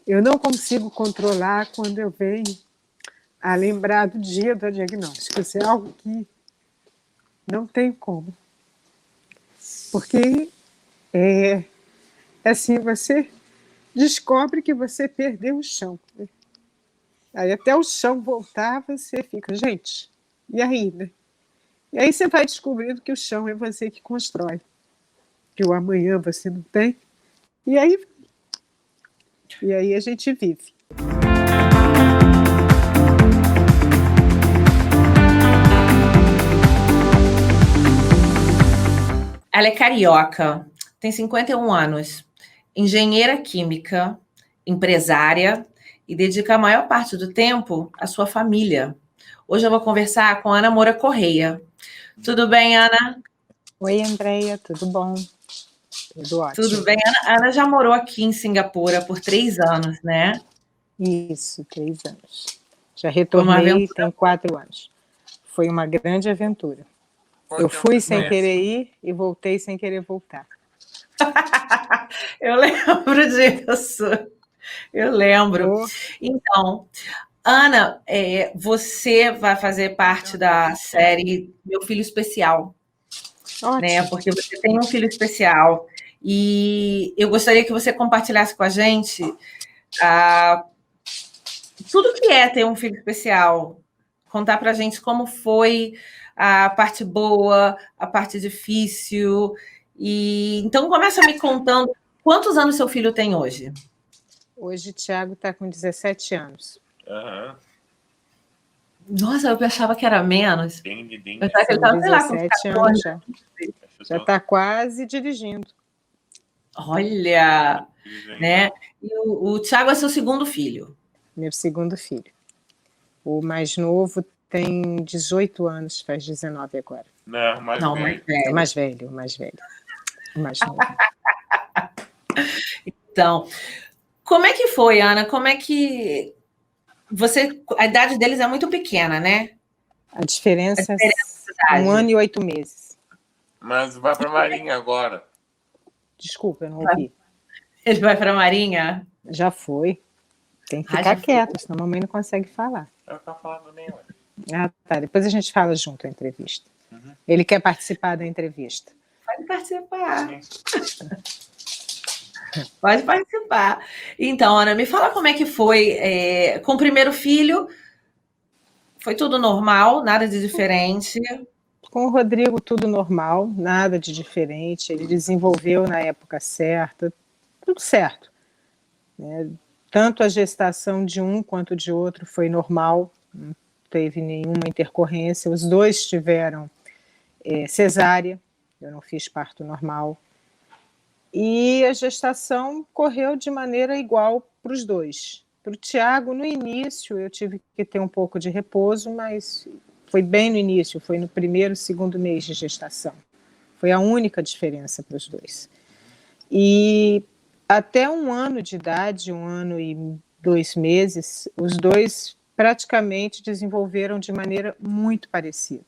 Eu não consigo controlar quando eu venho a lembrar do dia do diagnóstico. Isso é algo que não tem como. Porque assim, você descobre que você perdeu o chão. Aí até o chão voltar, você fica, gente, e aí, né? E aí você vai descobrindo que o chão é você que constrói, que o amanhã você não tem. E aí a gente vive. Ela é carioca, tem 51 anos, engenheira química, empresária e dedica a maior parte do tempo à sua família. Hoje eu vou conversar com Ana Moura Correia. Tudo bem, Ana? Oi, Andréia, tudo bom? Tudo ótimo. Tudo bem. Ana já morou aqui em Singapura por 3 anos, né? Isso, 3 anos. Já retornei, tem 4 anos. Foi uma grande aventura. Eu fui sem querer ir e voltei sem querer voltar. Eu lembro disso. Eu lembro. Então, Ana, você vai fazer parte da série Meu Filho Especial, né? Porque você tem um filho especial. E eu gostaria que você compartilhasse com a gente tudo que é ter um filho especial. Contar para a gente como foi a parte boa, a parte difícil. E então começa me contando quantos anos seu filho tem hoje. Hoje o Thiago está com 17 anos. Nossa, eu achava que era menos. Eu achava que ele estava, sei lá, com 17 anos já. Já está quase dirigindo. Olha, né? E o Thiago é seu segundo filho. Meu segundo filho. O mais novo tem 18 anos, faz 19 agora. Não, mais velho. É mais velho, mais velho. O mais novo. Então, como é que foi, Ana? Como é que a idade deles é muito pequena, né? A diferença é 1 ano e 8 meses. Mas vai para a Marinha agora. Desculpa, eu não ouvi. Ele vai para a Marinha? Já foi. Tem que ficar quieto, senão a mamãe não consegue falar. Eu não falando nem, ué. Ah, tá. Depois a gente fala junto a entrevista. Ele quer participar da entrevista. Pode participar. Pode participar. Então, Ana, me fala como é que foi com o primeiro filho. Foi tudo normal, nada de diferente? Com o Rodrigo, tudo normal, nada de diferente. Ele desenvolveu na época certa, tudo certo. Né? Tanto a gestação de um quanto de outro foi normal, não teve nenhuma intercorrência. Os dois tiveram cesárea, eu não fiz parto normal. E a gestação correu de maneira igual para os dois. Para o Thiago, no início, eu tive que ter um pouco de repouso, mas foi bem no início, foi no primeiro, segundo mês de gestação. Foi a única diferença para os dois. E até 1 ano de idade, 1 ano e 2 meses, os dois praticamente desenvolveram de maneira muito parecida.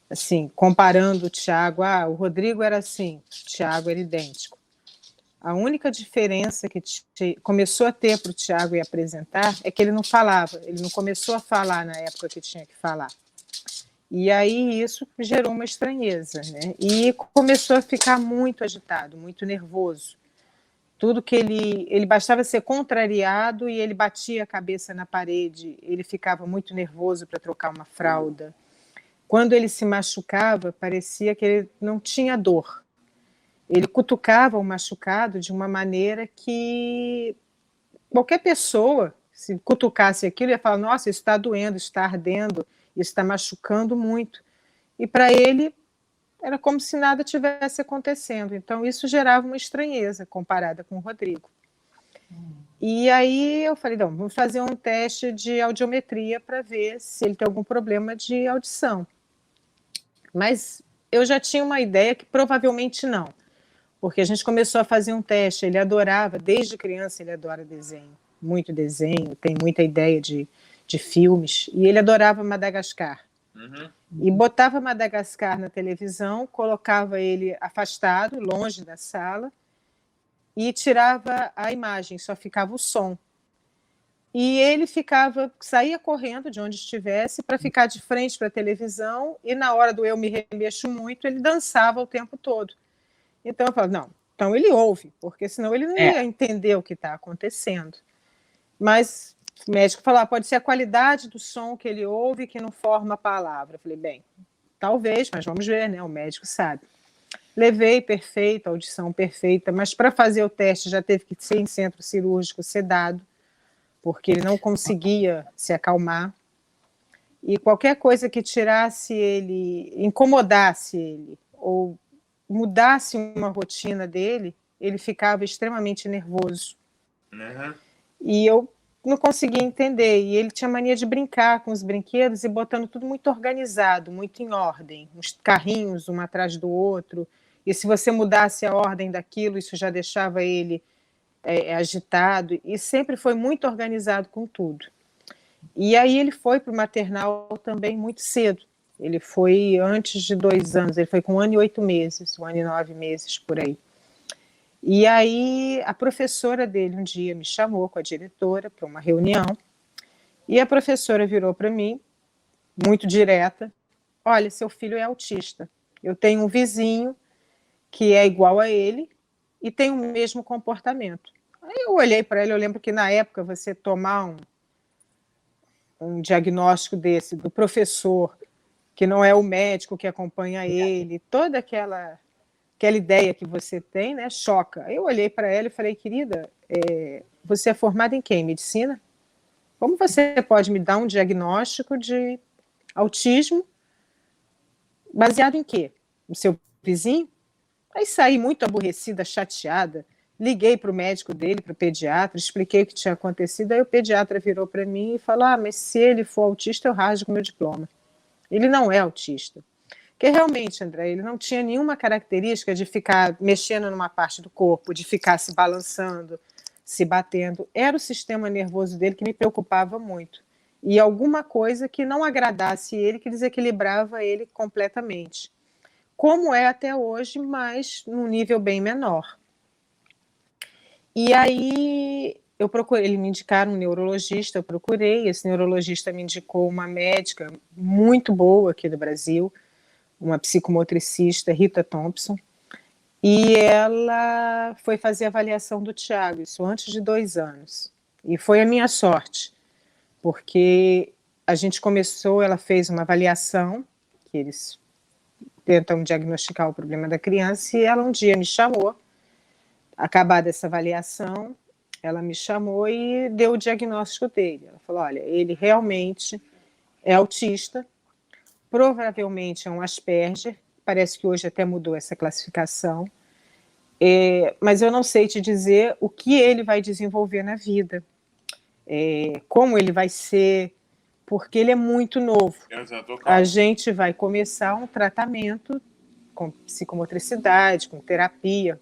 Assim, comparando o Thiago, o Rodrigo era assim, o Thiago era idêntico. A única diferença que começou a ter para o Thiago e apresentar é que ele não falava, ele não começou a falar na época que tinha que falar. E aí isso gerou uma estranheza, né? E começou a ficar muito agitado, muito nervoso. Tudo que ele bastava ser contrariado e ele batia a cabeça na parede, ele ficava muito nervoso para trocar uma fralda. Quando ele se machucava, parecia que ele não tinha dor. Ele cutucava o machucado de uma maneira que qualquer pessoa, se cutucasse aquilo, ia falar, nossa, isso está doendo, isso está ardendo, isso está machucando muito. E para ele, era como se nada tivesse acontecendo. Então, isso gerava uma estranheza comparada com o Rodrigo. E aí eu falei, não, vamos fazer um teste de audiometria para ver se ele tem algum problema de audição. Mas eu já tinha uma ideia que provavelmente não. Porque a gente começou a fazer um teste, ele adorava, desde criança ele adora desenho, muito desenho, tem muita ideia de filmes, e ele adorava Madagascar. E botava Madagascar na televisão, colocava ele afastado, longe da sala, e tirava a imagem, só ficava o som. E ele saía correndo de onde estivesse para ficar de frente para a televisão, e na hora do Eu Me Remexo Muito, ele dançava o tempo todo. Então eu falo, não, então ele ouve, porque senão ele não ia entender o que está acontecendo. Mas o médico falou, pode ser a qualidade do som que ele ouve que não forma a palavra. Eu falei, bem, talvez, mas vamos ver, né? O médico sabe. Levei perfeito, audição perfeita, mas para fazer o teste já teve que ser em centro cirúrgico sedado, porque ele não conseguia se acalmar. E qualquer coisa que tirasse ele, incomodasse ele, ou mudasse uma rotina dele, ele ficava extremamente nervoso. Uhum. E eu não conseguia entender. E ele tinha mania de brincar com os brinquedos e botando tudo muito organizado, muito em ordem. Uns carrinhos, um atrás do outro. E se você mudasse a ordem daquilo, isso já deixava ele agitado. E sempre foi muito organizado com tudo. E aí ele foi para o maternal também muito cedo. Ele foi antes de 2 anos, ele foi com 1 ano e 8 meses, 1 ano e 9 meses, por aí. E aí a professora dele um dia me chamou com a diretora para uma reunião, e a professora virou para mim, muito direta, olha, seu filho é autista, eu tenho um vizinho que é igual a ele e tem o mesmo comportamento. Aí eu olhei para ele, eu lembro que na época você tomar um diagnóstico desse do professor, que não é o médico que acompanha ele, toda aquela ideia que você tem, né, choca. Eu olhei para ela e falei, querida, você é formada em quê? Em medicina? Como você pode me dar um diagnóstico de autismo baseado em quê? No seu vizinho? Aí saí muito aborrecida, chateada, liguei para o médico dele, para o pediatra, expliquei o que tinha acontecido, aí o pediatra virou para mim e falou, mas se ele for autista, eu rasgo meu diploma. Ele não é autista. Porque realmente, André, ele não tinha nenhuma característica de ficar mexendo numa parte do corpo, de ficar se balançando, se batendo. Era o sistema nervoso dele que me preocupava muito. E alguma coisa que não agradasse ele, que desequilibrava ele completamente. Como é até hoje, mas num nível bem menor. E aí eu procurei, ele me indicaram um neurologista, eu procurei, esse neurologista me indicou uma médica muito boa aqui do Brasil, uma psicomotricista, Rita Thompson, e ela foi fazer a avaliação do Thiago, isso antes de 2 anos. E foi a minha sorte, porque a gente começou, ela fez uma avaliação, que eles tentam diagnosticar o problema da criança, e ela um dia me chamou, acabada essa avaliação, ela me chamou e deu o diagnóstico dele. Ela falou, olha, ele realmente é autista, provavelmente é um Asperger, parece que hoje até mudou essa classificação, mas eu não sei te dizer o que ele vai desenvolver na vida, como ele vai ser, porque ele é muito novo. A gente vai começar um tratamento com psicomotricidade, com terapia,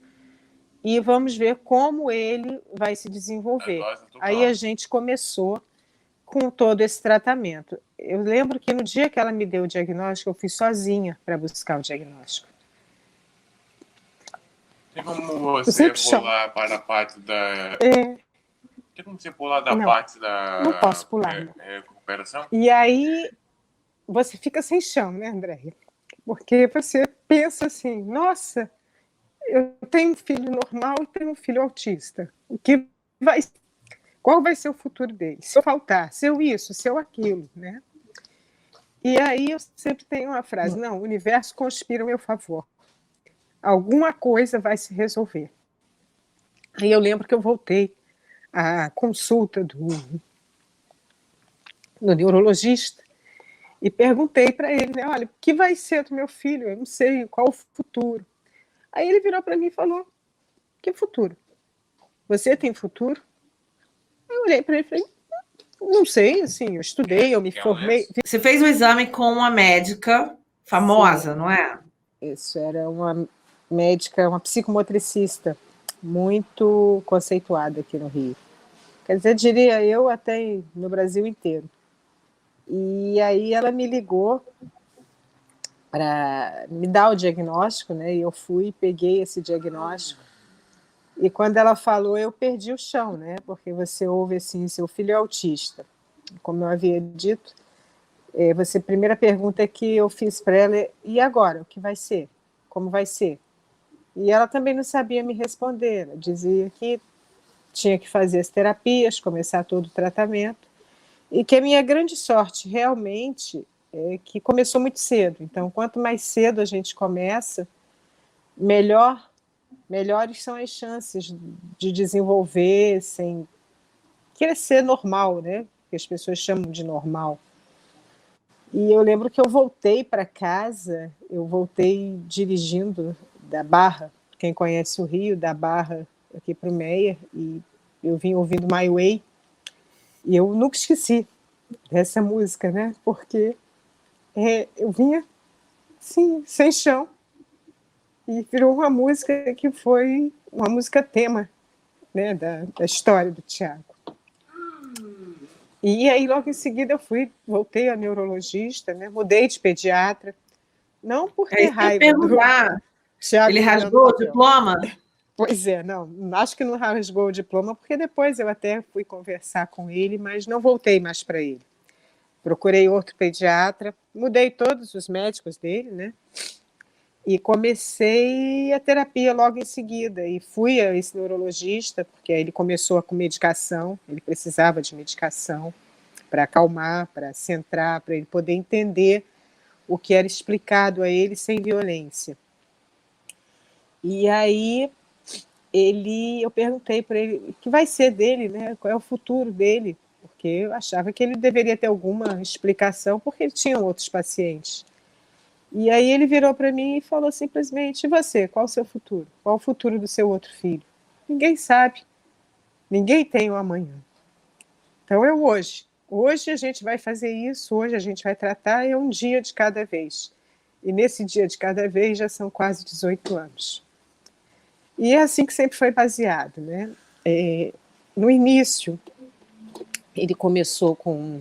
e vamos ver como ele vai se desenvolver. Aí a gente começou com todo esse tratamento. Eu lembro que no dia que ela me deu o diagnóstico, eu fui sozinha para buscar o diagnóstico. Tem como você pular para a parte da... Tem como você pular da parte da... Não posso pular. Recuperação? E aí você fica sem chão, né, Andréia? Porque você pensa assim, nossa, eu tenho um filho normal e tenho um filho autista. Qual vai ser o futuro dele? Se eu faltar, se eu isso, se eu aquilo, né? E aí eu sempre tenho uma frase, não, o universo conspira a meu favor. Alguma coisa vai se resolver. Aí eu lembro que eu voltei à consulta do neurologista e perguntei para ele, né, olha, o que vai ser do meu filho? Eu não sei qual o futuro. Aí ele virou para mim e falou, que futuro? Você tem futuro? Eu olhei para ele e falei, não sei, assim, eu estudei, eu me formei. Você fez um exame com uma médica famosa, Sim, não é? Isso, era uma médica, uma psicomotricista, muito conceituada aqui no Rio. Quer dizer, diria eu, até no Brasil inteiro. E aí ela me ligou para me dar o diagnóstico, né? E eu fui, peguei esse diagnóstico. E quando ela falou, eu perdi o chão, né? Porque você ouve assim, seu filho é autista. Como eu havia dito, a primeira pergunta que eu fiz para ela é: e agora? O que vai ser? Como vai ser? E ela também não sabia me responder. Ela dizia que tinha que fazer as terapias, começar todo o tratamento, e que a minha grande sorte realmente é que começou muito cedo. Então, quanto mais cedo a gente começa, melhores são as chances de desenvolver sem crescer normal, né? Que as pessoas chamam de normal. E eu lembro que eu voltei para casa, eu voltei dirigindo da Barra, quem conhece o Rio, da Barra aqui para o Meier, e eu vim ouvindo My Way, e eu nunca esqueci dessa música, né? Porque eu vinha, sim, sem chão, e virou uma música que foi uma música tema, né, da história do Tiago. E aí, logo em seguida, voltei a neurologista, né? Mudei de pediatra, não por ter raiva do Tiago. Ele rasgou o diploma? Pois é, não, acho que não rasgou o diploma, porque depois eu até fui conversar com ele, mas não voltei mais para ele. Procurei outro pediatra, mudei todos os médicos dele, né? E comecei a terapia logo em seguida. E fui a esse neurologista, porque aí ele começou com medicação, ele precisava de medicação para acalmar, para centrar, para ele poder entender o que era explicado a ele sem violência. E aí eu perguntei para ele o que vai ser dele, né? Qual é o futuro dele, porque eu achava que ele deveria ter alguma explicação, porque ele tinha outros pacientes. E aí ele virou para mim e falou simplesmente: e você, qual o seu futuro? Qual o futuro do seu outro filho? Ninguém sabe. Ninguém tem o amanhã. Então é hoje. Hoje a gente vai fazer isso, hoje a gente vai tratar, é um dia de cada vez. E nesse dia de cada vez já são quase 18 anos. E é assim que sempre foi baseado, né? No início, ele começou com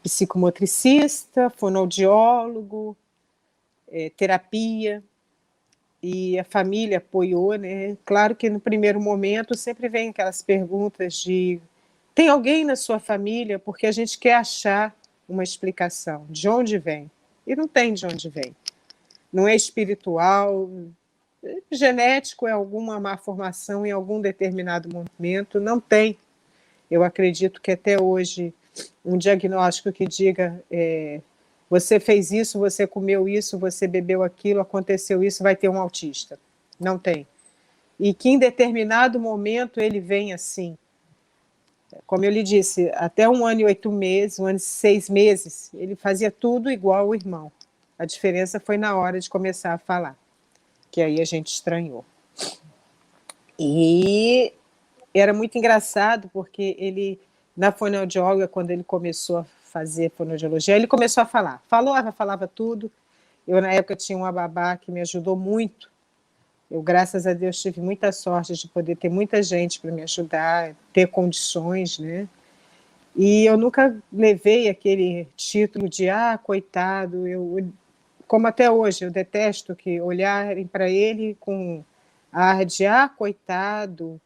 psicomotricista, fonoaudiólogo, terapia, e a família apoiou, né? Claro que no primeiro momento sempre vem aquelas perguntas de: tem alguém na sua família? Porque a gente quer achar uma explicação, de onde vem? E não tem de onde vem. Não é espiritual, genético, é alguma má formação em algum determinado momento, não tem. Eu acredito que até hoje um diagnóstico que diga você fez isso, você comeu isso, você bebeu aquilo, aconteceu isso, vai ter um autista. Não tem. E que em determinado momento ele vem assim. Como eu lhe disse, até 1 ano e 8 meses, 1 ano e 6 meses, ele fazia tudo igual ao irmão. A diferença foi na hora de começar a falar, que aí a gente estranhou. E era muito engraçado, porque ele, na fonoaudióloga, quando ele começou a fazer fonoaudiologia, ele começou a falar. Falava tudo. Eu, na época, tinha uma babá que me ajudou muito. Eu, graças a Deus, tive muita sorte de poder ter muita gente para me ajudar, ter condições, né? E eu nunca levei aquele título de coitado. Como até hoje, eu detesto que olharem para ele com ar de coitado.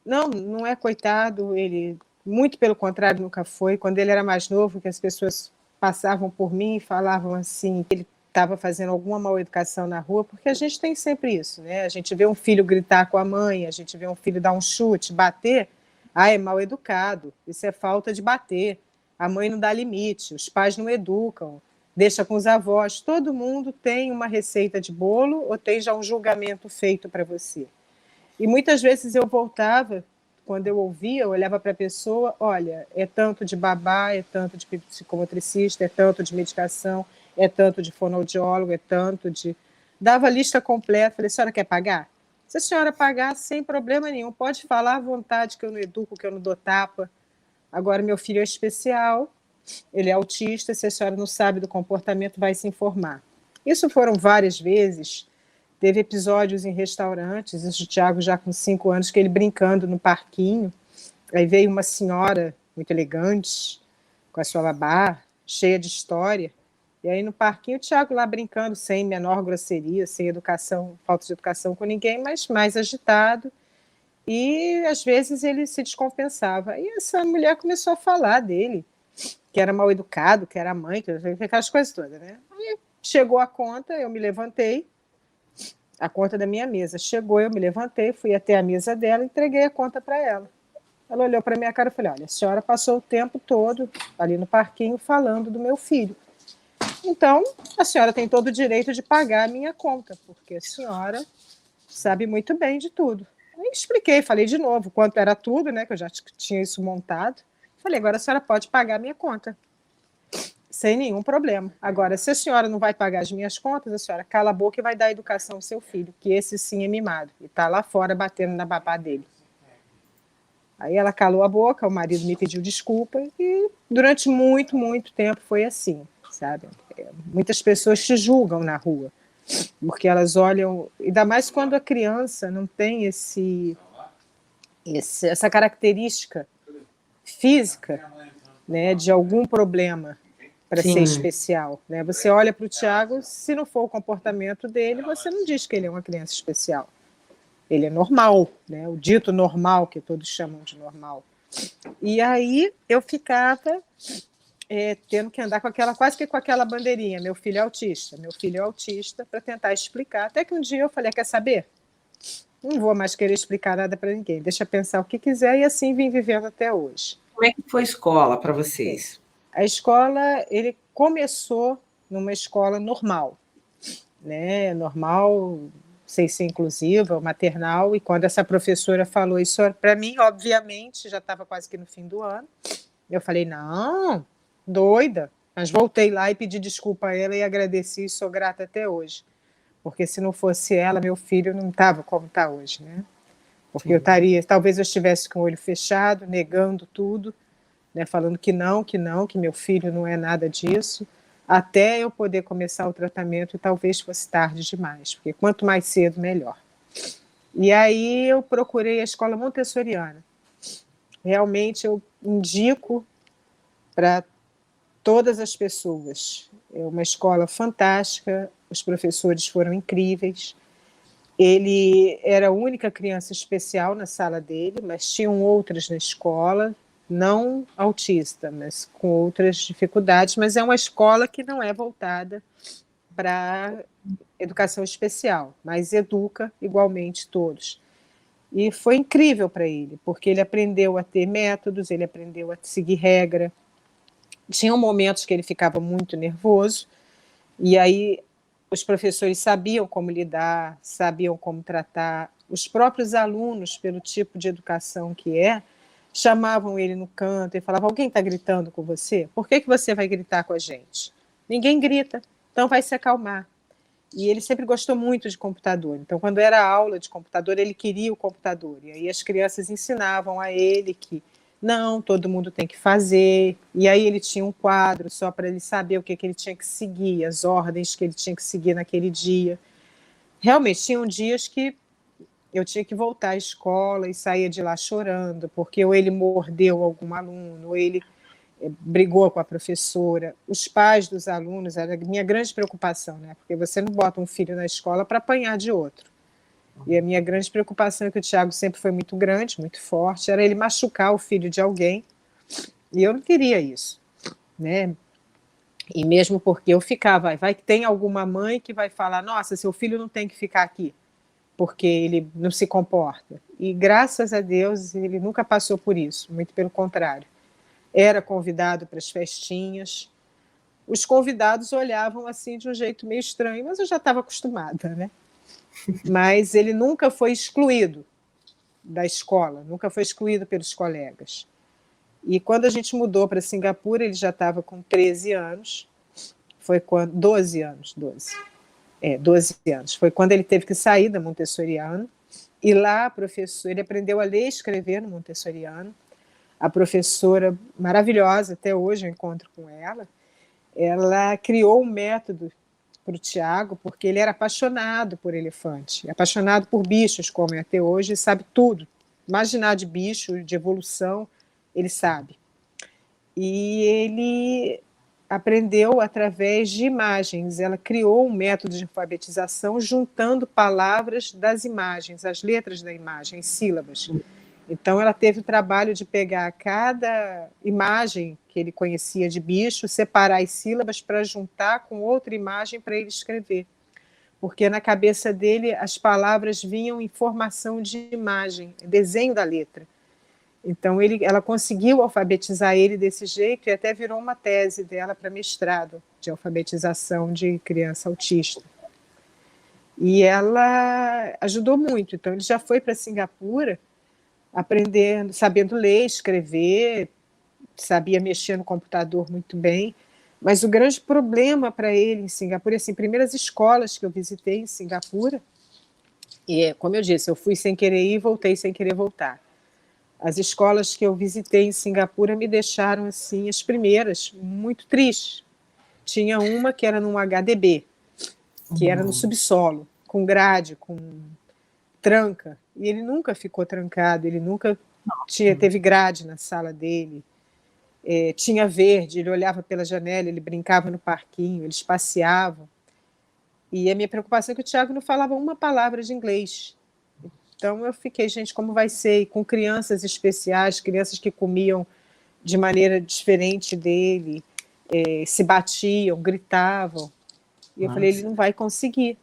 Não, não é coitado, ele, muito pelo contrário, nunca foi. Quando ele era mais novo, que as pessoas passavam por mim e falavam assim, que ele estava fazendo alguma mal educação na rua, porque a gente tem sempre isso, né? A gente vê um filho gritar com a mãe, a gente vê um filho dar um chute, bater, é mal educado, isso é falta de bater. A mãe não dá limite, os pais não educam, deixa com os avós. Todo mundo tem uma receita de bolo ou tem já um julgamento feito para você. E muitas vezes eu voltava, quando eu ouvia, eu olhava para a pessoa, olha, é tanto de babá, é tanto de psicomotricista, é tanto de medicação, é tanto de fonoaudiólogo, é tanto de... Dava a lista completa, falei: a senhora quer pagar? Se a senhora pagar, sem problema nenhum, pode falar à vontade, que eu não educo, que eu não dou tapa. Agora, meu filho é especial, ele é autista, se a senhora não sabe do comportamento, vai se informar. Isso foram várias vezes. Teve episódios em restaurantes, isso o Tiago já com 5 anos, que ele brincando no parquinho, aí veio uma senhora muito elegante, com a sua babá, cheia de história, E aí no parquinho o Tiago lá brincando, sem menor grosseria, sem educação, falta de educação com ninguém, mas mais agitado. E às vezes ele se descompensava. E essa mulher começou a falar dele, que era mal educado, que era mãe, que aquelas coisas todas, né? Aí chegou a conta, eu me levantei, a conta da minha mesa. Chegou, eu me levantei, fui até a mesa dela e entreguei a conta para ela. Ela olhou para minha cara e falou: olha, a senhora passou o tempo todo ali no parquinho falando do meu filho. Então, a senhora tem todo o direito de pagar a minha conta, porque a senhora sabe muito bem de tudo. Aí expliquei, falei de novo quanto era tudo, né, que eu já tinha isso montado. Falei, agora a senhora pode pagar a minha conta, sem nenhum problema. Agora, se a senhora não vai pagar as minhas contas, a senhora cala a boca e vai dar educação ao seu filho, que esse sim é mimado, e está lá fora batendo na babá dele. Aí ela calou a boca, o marido me pediu desculpa, e durante muito, muito tempo foi assim, sabe? Muitas pessoas te julgam na rua, porque elas olham, ainda mais quando a criança não tem essa característica física, né, de algum problema para ser especial, né? Você olha para o Tiago, se não for o comportamento dele, você não diz que ele é uma criança especial. Ele é normal, né? O dito normal, que todos chamam de normal. E aí eu ficava tendo que andar com quase que com aquela bandeirinha, meu filho é autista, para tentar explicar. Até que um dia eu falei, quer saber? Não vou mais querer explicar nada para ninguém, deixa pensar o que quiser, e assim vim vivendo até hoje. Como é que foi a escola para vocês? A escola, ele começou numa escola normal, né? Normal, sem ser inclusiva, maternal, e quando essa professora falou isso para mim, obviamente, já estava quase que no fim do ano, eu falei, não, doida, mas voltei lá e pedi desculpa a ela e agradeci e sou grata até hoje, porque se não fosse ela, meu filho não estava como está hoje, né? Porque talvez eu estivesse com o olho fechado, negando tudo, né, falando que meu filho não é nada disso, até eu poder começar o tratamento, e talvez fosse tarde demais, porque quanto mais cedo, melhor. E aí eu procurei a escola montessoriana. Realmente eu indico para todas as pessoas. É uma escola fantástica, os professores foram incríveis. Ele era a única criança especial na sala dele, mas tinham outras na escola, não autista, mas com outras dificuldades, mas é uma escola que não é voltada para educação especial, mas educa igualmente todos. E foi incrível para ele, porque ele aprendeu a ter métodos, ele aprendeu a seguir regra. Tinham momentos que ele ficava muito nervoso, e aí os professores sabiam como lidar, sabiam como tratar. Os próprios alunos, pelo tipo de educação que chamavam ele no canto e falavam, alguém está gritando com você? Por que você vai gritar com a gente? Ninguém grita, então vai se acalmar. E ele sempre gostou muito de computador. Então, quando era aula de computador, ele queria o computador. E aí as crianças ensinavam a ele que não, todo mundo tem que fazer. E aí ele tinha um quadro só para ele saber o que ele tinha que seguir, as ordens que ele tinha que seguir naquele dia. Realmente, tinham dias que eu tinha que voltar à escola e saía de lá chorando, porque ou ele mordeu algum aluno, ou ele brigou com a professora. Os pais dos alunos, era a minha grande preocupação, né? Porque você não bota um filho na escola para apanhar de outro. E a minha grande preocupação, que o Tiago sempre foi muito grande, muito forte, era ele machucar o filho de alguém, e eu não queria isso, né? E mesmo porque eu ficava, vai que tem alguma mãe que vai falar, nossa, seu filho não tem que ficar aqui, porque ele não se comporta. E graças a Deus ele nunca passou por isso, muito pelo contrário. Era convidado para as festinhas. Os convidados olhavam assim de um jeito meio estranho, mas eu já estava acostumada, né? Mas ele nunca foi excluído da escola, nunca foi excluído pelos colegas. E quando a gente mudou para Singapura, ele já estava com 13 anos, foi quando 12 anos. Foi quando ele teve que sair da montessoriana, e lá ele aprendeu a ler e escrever no montessoriano. A professora maravilhosa, até hoje eu encontro com ela criou um método para o Tiago, porque ele era apaixonado por elefante, apaixonado por bichos, como é até hoje, sabe tudo. Imaginar de bicho, de evolução, ele sabe. E ele aprendeu através de imagens. Ela criou um método de alfabetização juntando palavras das imagens, as letras da imagem, as sílabas. Então, ela teve o trabalho de pegar cada imagem que ele conhecia de bicho, separar as sílabas para juntar com outra imagem para ele escrever. Porque na cabeça dele as palavras vinham em formação de imagem, desenho da letra. Então, ela conseguiu alfabetizar ele desse jeito e até virou uma tese dela para mestrado de alfabetização de criança autista. E ela ajudou muito. Então, ele já foi para Singapura aprendendo, sabendo ler, escrever, sabia mexer no computador muito bem. Mas o grande problema para ele em Singapura, assim, primeiras escolas que eu visitei em Singapura, e como eu disse, eu fui sem querer ir e voltei sem querer voltar. As escolas que eu visitei em Singapura me deixaram, assim, as primeiras, muito tristes. Tinha uma que era num HDB, que era no subsolo, com grade, com tranca. E ele nunca ficou trancado, ele nunca teve grade na sala dele. Tinha verde, ele olhava pela janela, ele brincava no parquinho, eles passeavam. E a minha preocupação é que o Tiago não falava uma palavra de inglês. Então eu fiquei, gente, como vai ser? E com crianças especiais, crianças que comiam de maneira diferente dele, se batiam, gritavam. E eu falei, ele não vai conseguir.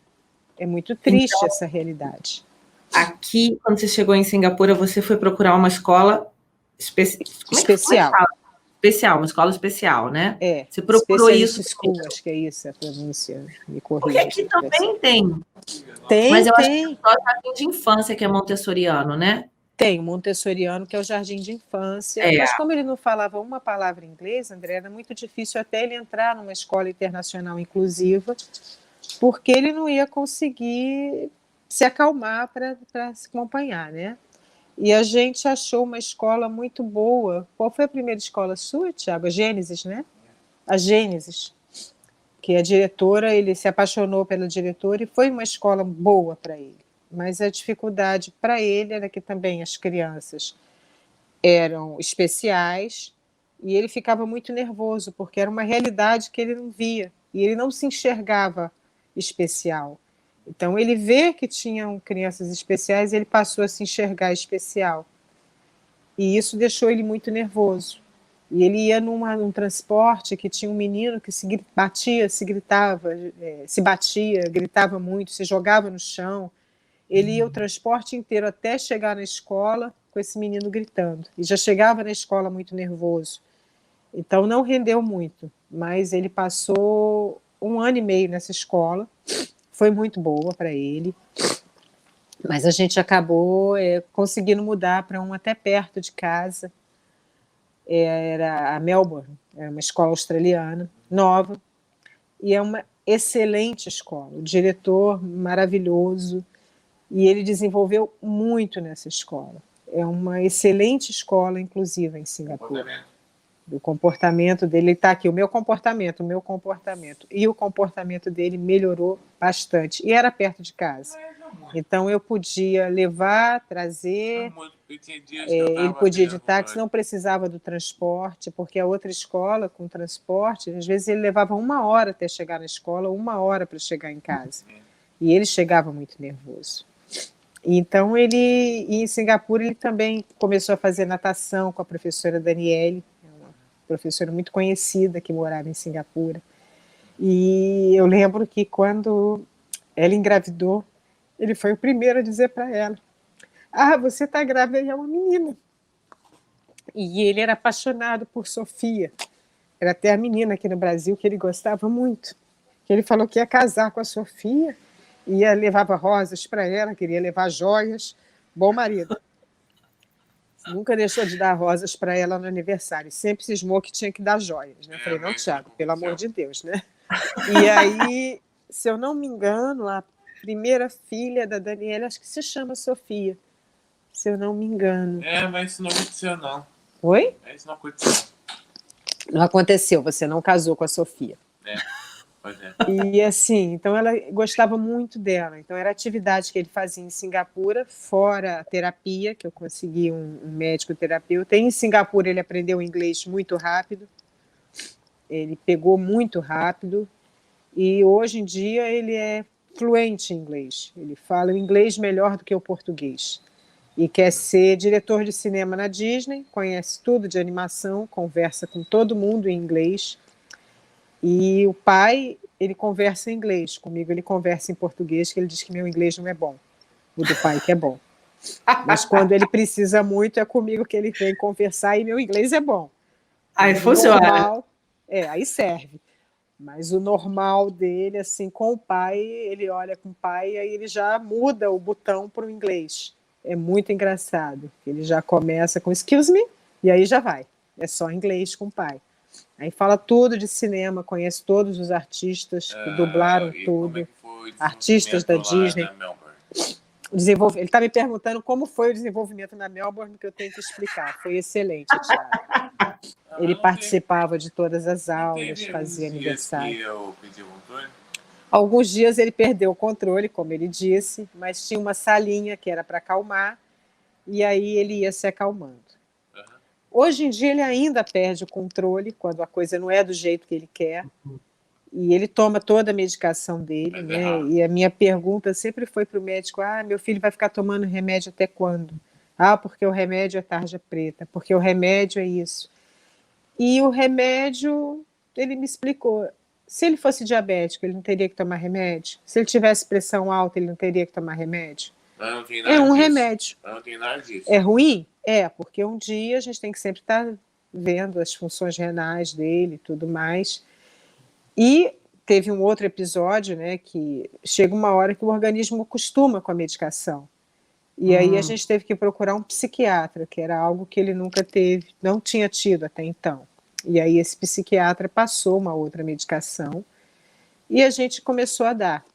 É muito triste então, essa realidade. Aqui, quando você chegou em Singapura, você foi procurar uma escola especial. Especial, uma escola especial, né? Você procurou isso? School, acho que é isso a pronúncia. Me corrija. Porque aqui também tem. Mas eu acho que é só o jardim de infância que é montessoriano, né? Tem o montessoriano, que é o jardim de infância. Mas como ele não falava uma palavra em inglês, André, era muito difícil até ele entrar numa escola internacional inclusiva, porque ele não ia conseguir se acalmar para se acompanhar, né? E a gente achou uma escola muito boa. Qual foi a primeira escola sua, Tiago? A Gênesis, né? A Gênesis, que a diretora, ele se apaixonou pela diretora e foi uma escola boa para ele. Mas a dificuldade para ele era que também as crianças eram especiais e ele ficava muito nervoso, porque era uma realidade que ele não via e ele não se enxergava especial. Então, ele vê que tinham crianças especiais e ele passou a se enxergar especial. E isso deixou ele muito nervoso. E ele ia num transporte que tinha um menino que se batia, se gritava, se batia, gritava muito, se jogava no chão. Ele ia o transporte inteiro até chegar na escola com esse menino gritando. E já chegava na escola muito nervoso. Então, não rendeu muito, mas ele passou 1 ano e meio nessa escola. Foi muito boa para ele, mas a gente acabou conseguindo mudar para um até perto de casa. Era a Melbourne, era uma escola australiana, nova, e é uma excelente escola. O diretor maravilhoso, e ele desenvolveu muito nessa escola. É uma excelente escola, inclusive, em Singapura. O comportamento dele, está aqui, o meu comportamento, e o comportamento dele melhorou bastante, e era perto de casa, então eu podia levar, trazer, ele podia ir de táxi, não precisava do transporte, porque a outra escola com transporte, às vezes ele levava 1 hora até chegar na escola, 1 hora para chegar em casa, e ele chegava muito nervoso. Então em Singapura ele também começou a fazer natação com a professora Daniele, professora muito conhecida que morava em Singapura. E eu lembro que quando ela engravidou, ele foi o primeiro a dizer para ela: você está grávida e é uma menina. E ele era apaixonado por Sofia. Era até a menina aqui no Brasil que ele gostava muito. Ele falou que ia casar com a Sofia, levava rosas para ela, queria levar joias. Bom marido. Nunca deixou de dar rosas para ela no aniversário. Sempre cismou que tinha que dar joias. Né? Eu falei, não, Tiago, pelo amor de Deus. Né? E aí, se eu não me engano, a primeira filha da Daniela, acho que se chama Sofia. Se eu não me engano. Mas isso não aconteceu, não. Oi? Isso não aconteceu. Não aconteceu, você não casou com a Sofia. Pois é. E assim, então ela gostava muito dela. Então era a atividade que ele fazia em Singapura, fora a terapia, que eu consegui um médico terapeuta. Em Singapura ele aprendeu inglês muito rápido. ele pegou muito rápido e hoje em dia ele é fluente em inglês. Ele fala o inglês melhor do que o português. E quer ser diretor de cinema na Disney, conhece tudo de animação, conversa com todo mundo em inglês. E o pai, ele conversa em inglês. Comigo ele conversa em português, que ele diz que meu inglês não é bom. O do pai que é bom. Mas quando ele precisa muito, é comigo que ele vem conversar e meu inglês é bom. Aí funciona. Normal, aí serve. Mas o normal dele, assim, com o pai, ele olha com o pai e aí ele já muda o botão para o inglês. É muito engraçado. Ele já começa com excuse me e aí já vai. É só inglês com o pai. Aí fala tudo de cinema, conhece todos os artistas que dublaram tudo. Artistas da Disney. Ele está me perguntando como foi o desenvolvimento na Melbourne, que eu tenho que explicar. Foi excelente, Thiago. Ele participava de todas as aulas, fazia aniversário. Alguns dias ele perdeu o controle, como ele disse, mas tinha uma salinha que era para acalmar, e aí ele ia se acalmando. Hoje em dia ele ainda perde o controle, quando a coisa não é do jeito que ele quer, e ele toma toda a medicação dele, né? E a minha pergunta sempre foi para o médico, meu filho vai ficar tomando remédio até quando? Porque o remédio é tarja preta, porque o remédio é isso. E o remédio, ele me explicou, se ele fosse diabético, ele não teria que tomar remédio? Se ele tivesse pressão alta, ele não teria que tomar remédio? Não tem nada é um disso. Remédio. Não tem nada disso. É ruim? Porque um dia a gente tem que sempre estar vendo as funções renais dele e tudo mais. E teve um outro episódio, né, que chega uma hora que o organismo acostuma com a medicação. E aí a gente teve que procurar um psiquiatra, que era algo que ele nunca teve, não tinha tido até então. E aí esse psiquiatra passou uma outra medicação e a gente começou a dar.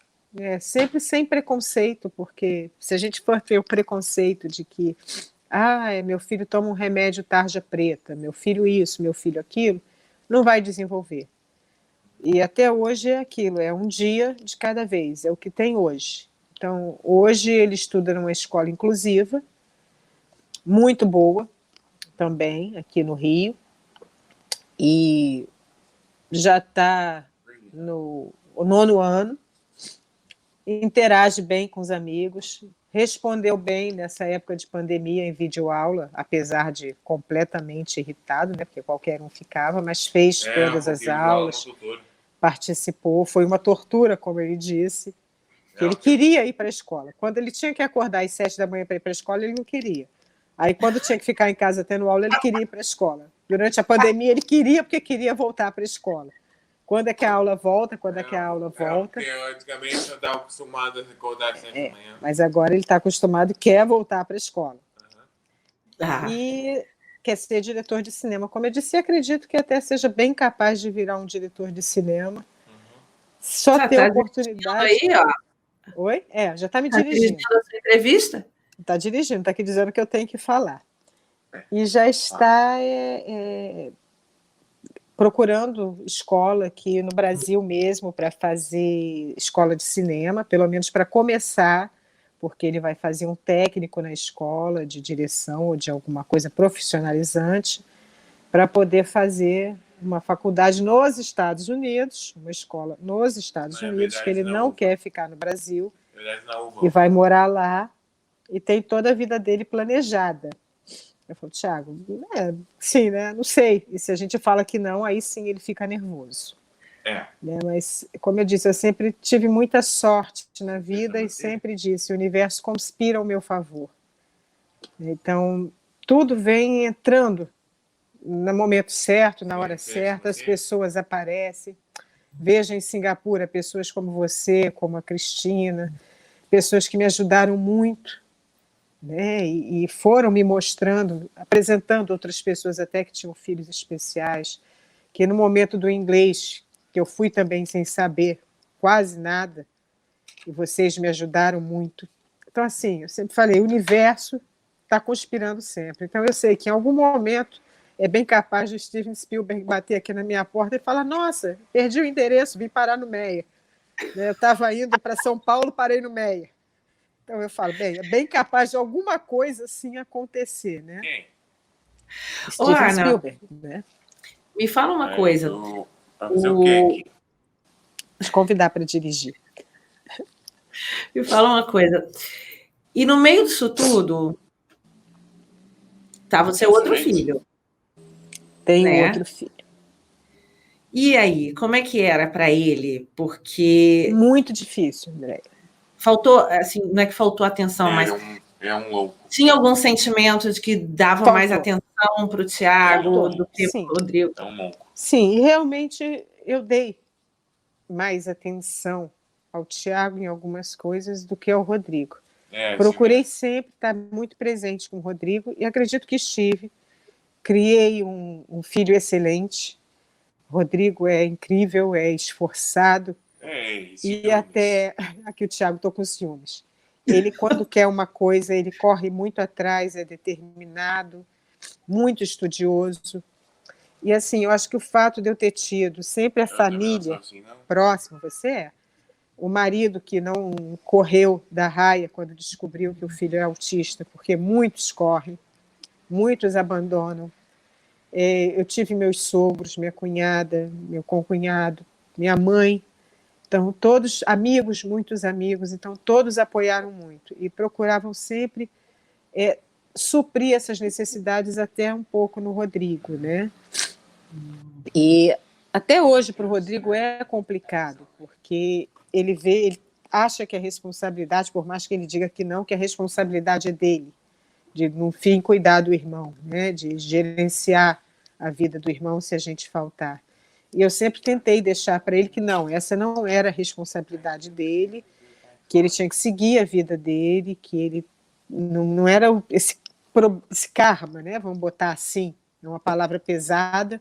Sempre sem preconceito, porque se a gente for ter o preconceito de que meu filho toma um remédio tarja preta, meu filho isso, meu filho aquilo, não vai desenvolver. E até hoje é aquilo, é um dia de cada vez, é o que tem hoje. Então, hoje ele estuda numa escola inclusiva, muito boa também, aqui no Rio, e já está no 9º ano, interage bem com os amigos, respondeu bem nessa época de pandemia em videoaula, apesar de completamente irritado, né, porque qualquer um ficava, mas fez todas as aulas, participou, foi uma tortura, como ele disse, que ele queria ir para a escola. Quando ele tinha que acordar às 7 da manhã para ir para a escola, ele não queria. Aí, quando tinha que ficar em casa tendo aula, ele queria ir para a escola. Durante a pandemia, ele queria, porque queria voltar para a escola. Quando é que a aula volta? Quando é que a aula volta? Porque antigamente eu estava acostumado a acordar às 7 da manhã. Mas agora ele está acostumado e quer voltar para a escola. E quer ser diretor de cinema. Como eu disse, acredito que até seja bem capaz de virar um diretor de cinema. Só ter oportunidade. Aí, ó. Oi? Já está me dirigindo. Está dirigindo a sua entrevista? Está dirigindo, está aqui dizendo que eu tenho que falar. E já está procurando escola aqui no Brasil mesmo para fazer escola de cinema, pelo menos para começar, porque ele vai fazer um técnico na escola de direção ou de alguma coisa profissionalizante, para poder fazer uma faculdade nos Estados Unidos, uma escola nos Estados Unidos, que ele não quer ficar no Brasil, e vai morar lá, e tem toda a vida dele planejada. Eu falo, Thiago, sim, né? Não sei. E se a gente fala que não, aí sim ele fica nervoso. Né? Mas, como eu disse, eu sempre tive muita sorte na vida e sempre disse, o universo conspira ao meu favor. Então, tudo vem entrando no momento certo, na hora certa, as pessoas aparecem. Veja em Singapura pessoas como você, como a Cristina, pessoas que me ajudaram muito, né? E foram me mostrando, apresentando outras pessoas até que tinham filhos especiais, que no momento do inglês, que eu fui também sem saber quase nada, e vocês me ajudaram muito. Então, assim, eu sempre falei, o universo está conspirando sempre. Então, eu sei que em algum momento é bem capaz de Steven Spielberg bater aqui na minha porta e falar, nossa, perdi o endereço, vim parar no Meia. Eu estava indo para São Paulo, parei no Meia. Então eu falo, é bem capaz de alguma coisa assim acontecer, né? Quem? Steven Spielberg, né? Me fala uma coisa. Para fazer o quê aqui? Te convidar para dirigir. Me fala uma coisa. E no meio disso tudo, tá o seu outro filho. Tenho né? outro filho. E aí, como é que era para ele? Porque muito difícil, André. Faltou, assim, não é que faltou atenção, mas é um louco. Tinha algum sentimento de que dava mais atenção para o Tiago do que para o Rodrigo? É um louco. Sim, e realmente eu dei mais atenção ao Tiago em algumas coisas do que ao Rodrigo. Procurei sempre estar muito presente com o Rodrigo e acredito que estive. Criei um filho excelente. Rodrigo é incrível, é esforçado. E até aqui o Tiago, estou com ciúmes. Ele, quando quer uma coisa, ele corre muito atrás, é determinado, muito estudioso. E assim, eu acho que o fato de eu ter tido sempre a família próxima, você é, o marido que não correu da raia quando descobriu que o filho é autista, porque muitos correm, muitos abandonam. Eu tive meus sogros, minha cunhada, meu concunhado, minha mãe, então todos amigos, muitos amigos, então todos apoiaram muito e procuravam sempre suprir essas necessidades até um pouco no Rodrigo, né? E até hoje para o Rodrigo é complicado, porque ele acha que a responsabilidade, por mais que ele diga que não, que a responsabilidade é dele, de no fim cuidar do irmão, né? De gerenciar a vida do irmão se a gente faltar. E eu sempre tentei deixar para ele que não, essa não era a responsabilidade dele, que ele tinha que seguir a vida dele, que ele não era esse karma, né? Vamos botar assim, é uma palavra pesada,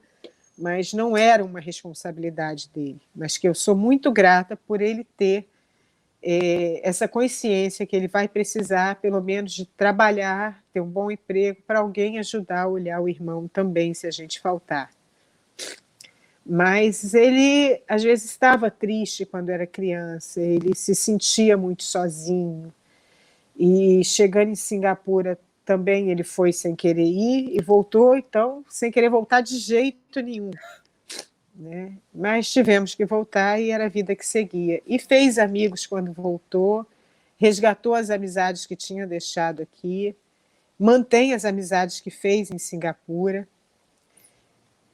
mas não era uma responsabilidade dele, mas que eu sou muito grata por ele ter essa consciência que ele vai precisar, pelo menos, de trabalhar, ter um bom emprego, para alguém ajudar a olhar o irmão também, se a gente faltar. Mas ele, às vezes, estava triste quando era criança, ele se sentia muito sozinho, e chegando em Singapura também ele foi sem querer ir e voltou, então, sem querer voltar de jeito nenhum. Né? Mas tivemos que voltar e era a vida que seguia. E fez amigos quando voltou, resgatou as amizades que tinha deixado aqui, mantém as amizades que fez em Singapura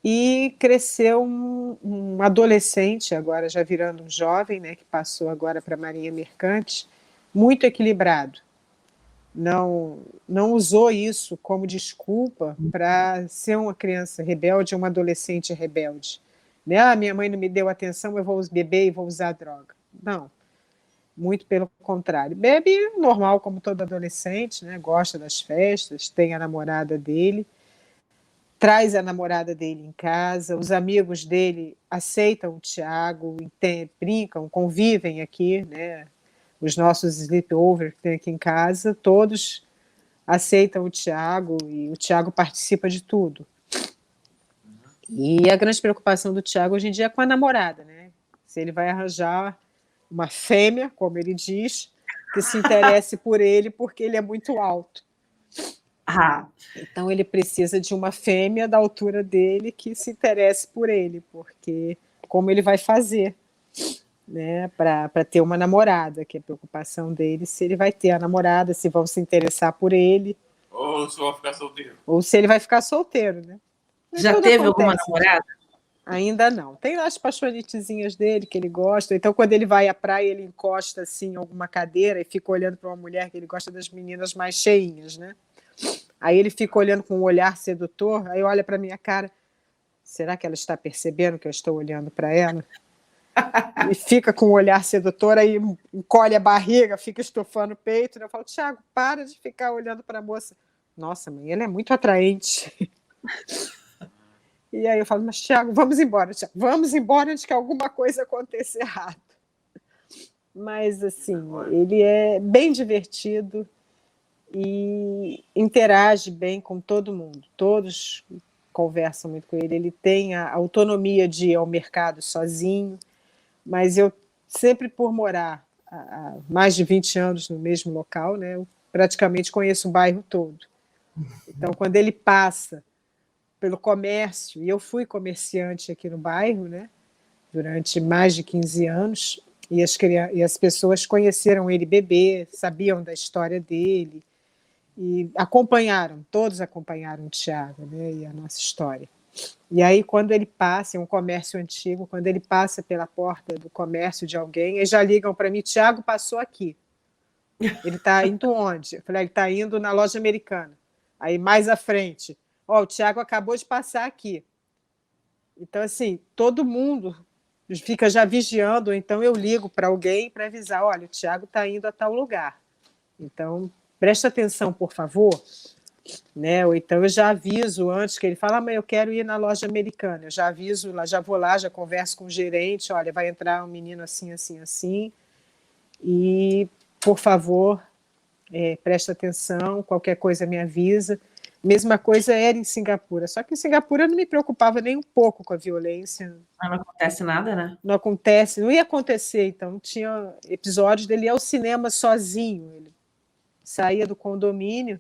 e cresceu um adolescente, agora já virando um jovem, né, que passou agora para a Marinha Mercante, muito equilibrado. Não usou isso como desculpa para ser uma criança rebelde, uma adolescente rebelde. Né? Ah, minha mãe não me deu atenção, eu vou beber e vou usar droga. Não, muito pelo contrário. Bebe normal, como todo adolescente, né? Gosta das festas, tem a namorada dele, traz a namorada dele em casa, os amigos dele aceitam o Tiago, brincam, convivem aqui, né? Os nossos sleepover que tem aqui em casa, todos aceitam o Tiago e o Tiago participa de tudo. E a grande preocupação do Tiago hoje em dia é com a namorada, né? Se ele vai arranjar uma fêmea, como ele diz, que se interesse por ele porque ele é muito alto. Então ele precisa de uma fêmea da altura dele que se interesse por ele, porque como ele vai fazer, né, para ter uma namorada, que é a preocupação dele, se ele vai ter a namorada, se vão se interessar por ele. Ou se vai ficar solteiro. Ou se ele vai ficar solteiro, né? Já teve alguma namorada? Ainda não. Tem as paixonitezinhas dele que ele gosta. Então, quando ele vai à praia, ele encosta assim em alguma cadeira e fica olhando para uma mulher que ele gosta das meninas mais cheinhas, né? Aí ele fica olhando com um olhar sedutor, aí olha para minha cara, será que ela está percebendo que eu estou olhando para ela? E fica com um olhar sedutor, aí encolhe a barriga, fica estufando o peito. Eu falo, Tiago, para de ficar olhando para a moça. Nossa, mãe, ela é muito atraente. E aí eu falo, mas Tiago, vamos embora, Tiago, vamos embora antes que alguma coisa aconteça errado. Mas, assim, ele é bem divertido e interage bem com todo mundo. Todos conversam muito com ele. Ele tem a autonomia de ir ao mercado sozinho, mas eu sempre, por morar há mais de 20 anos no mesmo local, né, eu praticamente conheço o bairro todo. Então, quando ele passa pelo comércio, e eu fui comerciante aqui no bairro, né, durante mais de 15 anos, e as pessoas conheceram ele bebê, sabiam da história dele, e todos acompanharam o Tiago, né, e a nossa história. E aí, quando ele passa, em um comércio antigo, quando ele passa pela porta do comércio de alguém, eles já ligam para mim: Tiago passou aqui. Ele está indo onde? Eu falei: ele está indo na loja americana. Aí, mais à frente, o Tiago acabou de passar aqui. Então, assim, todo mundo fica já vigiando, então eu ligo para alguém para avisar: olha, o Tiago está indo a tal lugar. Então, preste atenção, por favor. Né? Ou então eu já aviso antes, que ele fala: mas eu quero ir na loja americana. Eu já aviso, já vou lá, já converso com o gerente: olha, vai entrar um menino assim, assim, assim, e, por favor, preste atenção, qualquer coisa me avisa. Mesma coisa era em Singapura, só que em Singapura eu não me preocupava nem um pouco com a violência. Não acontece nada, né? Não acontece, não ia acontecer. Então, tinha episódios dele ir ao cinema sozinho. Ele saía do condomínio,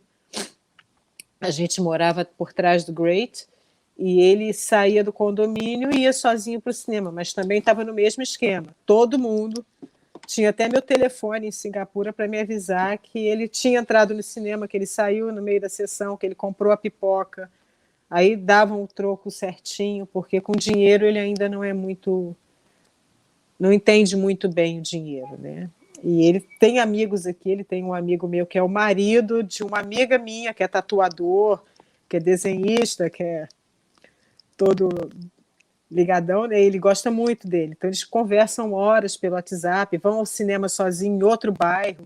a gente morava por trás do Great, e ele saía do condomínio e ia sozinho para o cinema, mas também estava no mesmo esquema. Todo mundo tinha até meu telefone em Singapura para me avisar que ele tinha entrado no cinema, que ele saiu no meio da sessão, que ele comprou a pipoca. Aí davam o troco certinho, porque com dinheiro ele ainda não entende muito bem o dinheiro, né? E ele tem amigos aqui, ele tem um amigo meu que é o marido de uma amiga minha, que é tatuador, que é desenhista, que é todo ligadão, né? Ele gosta muito dele. Então eles conversam horas pelo WhatsApp, vão ao cinema sozinho em outro bairro.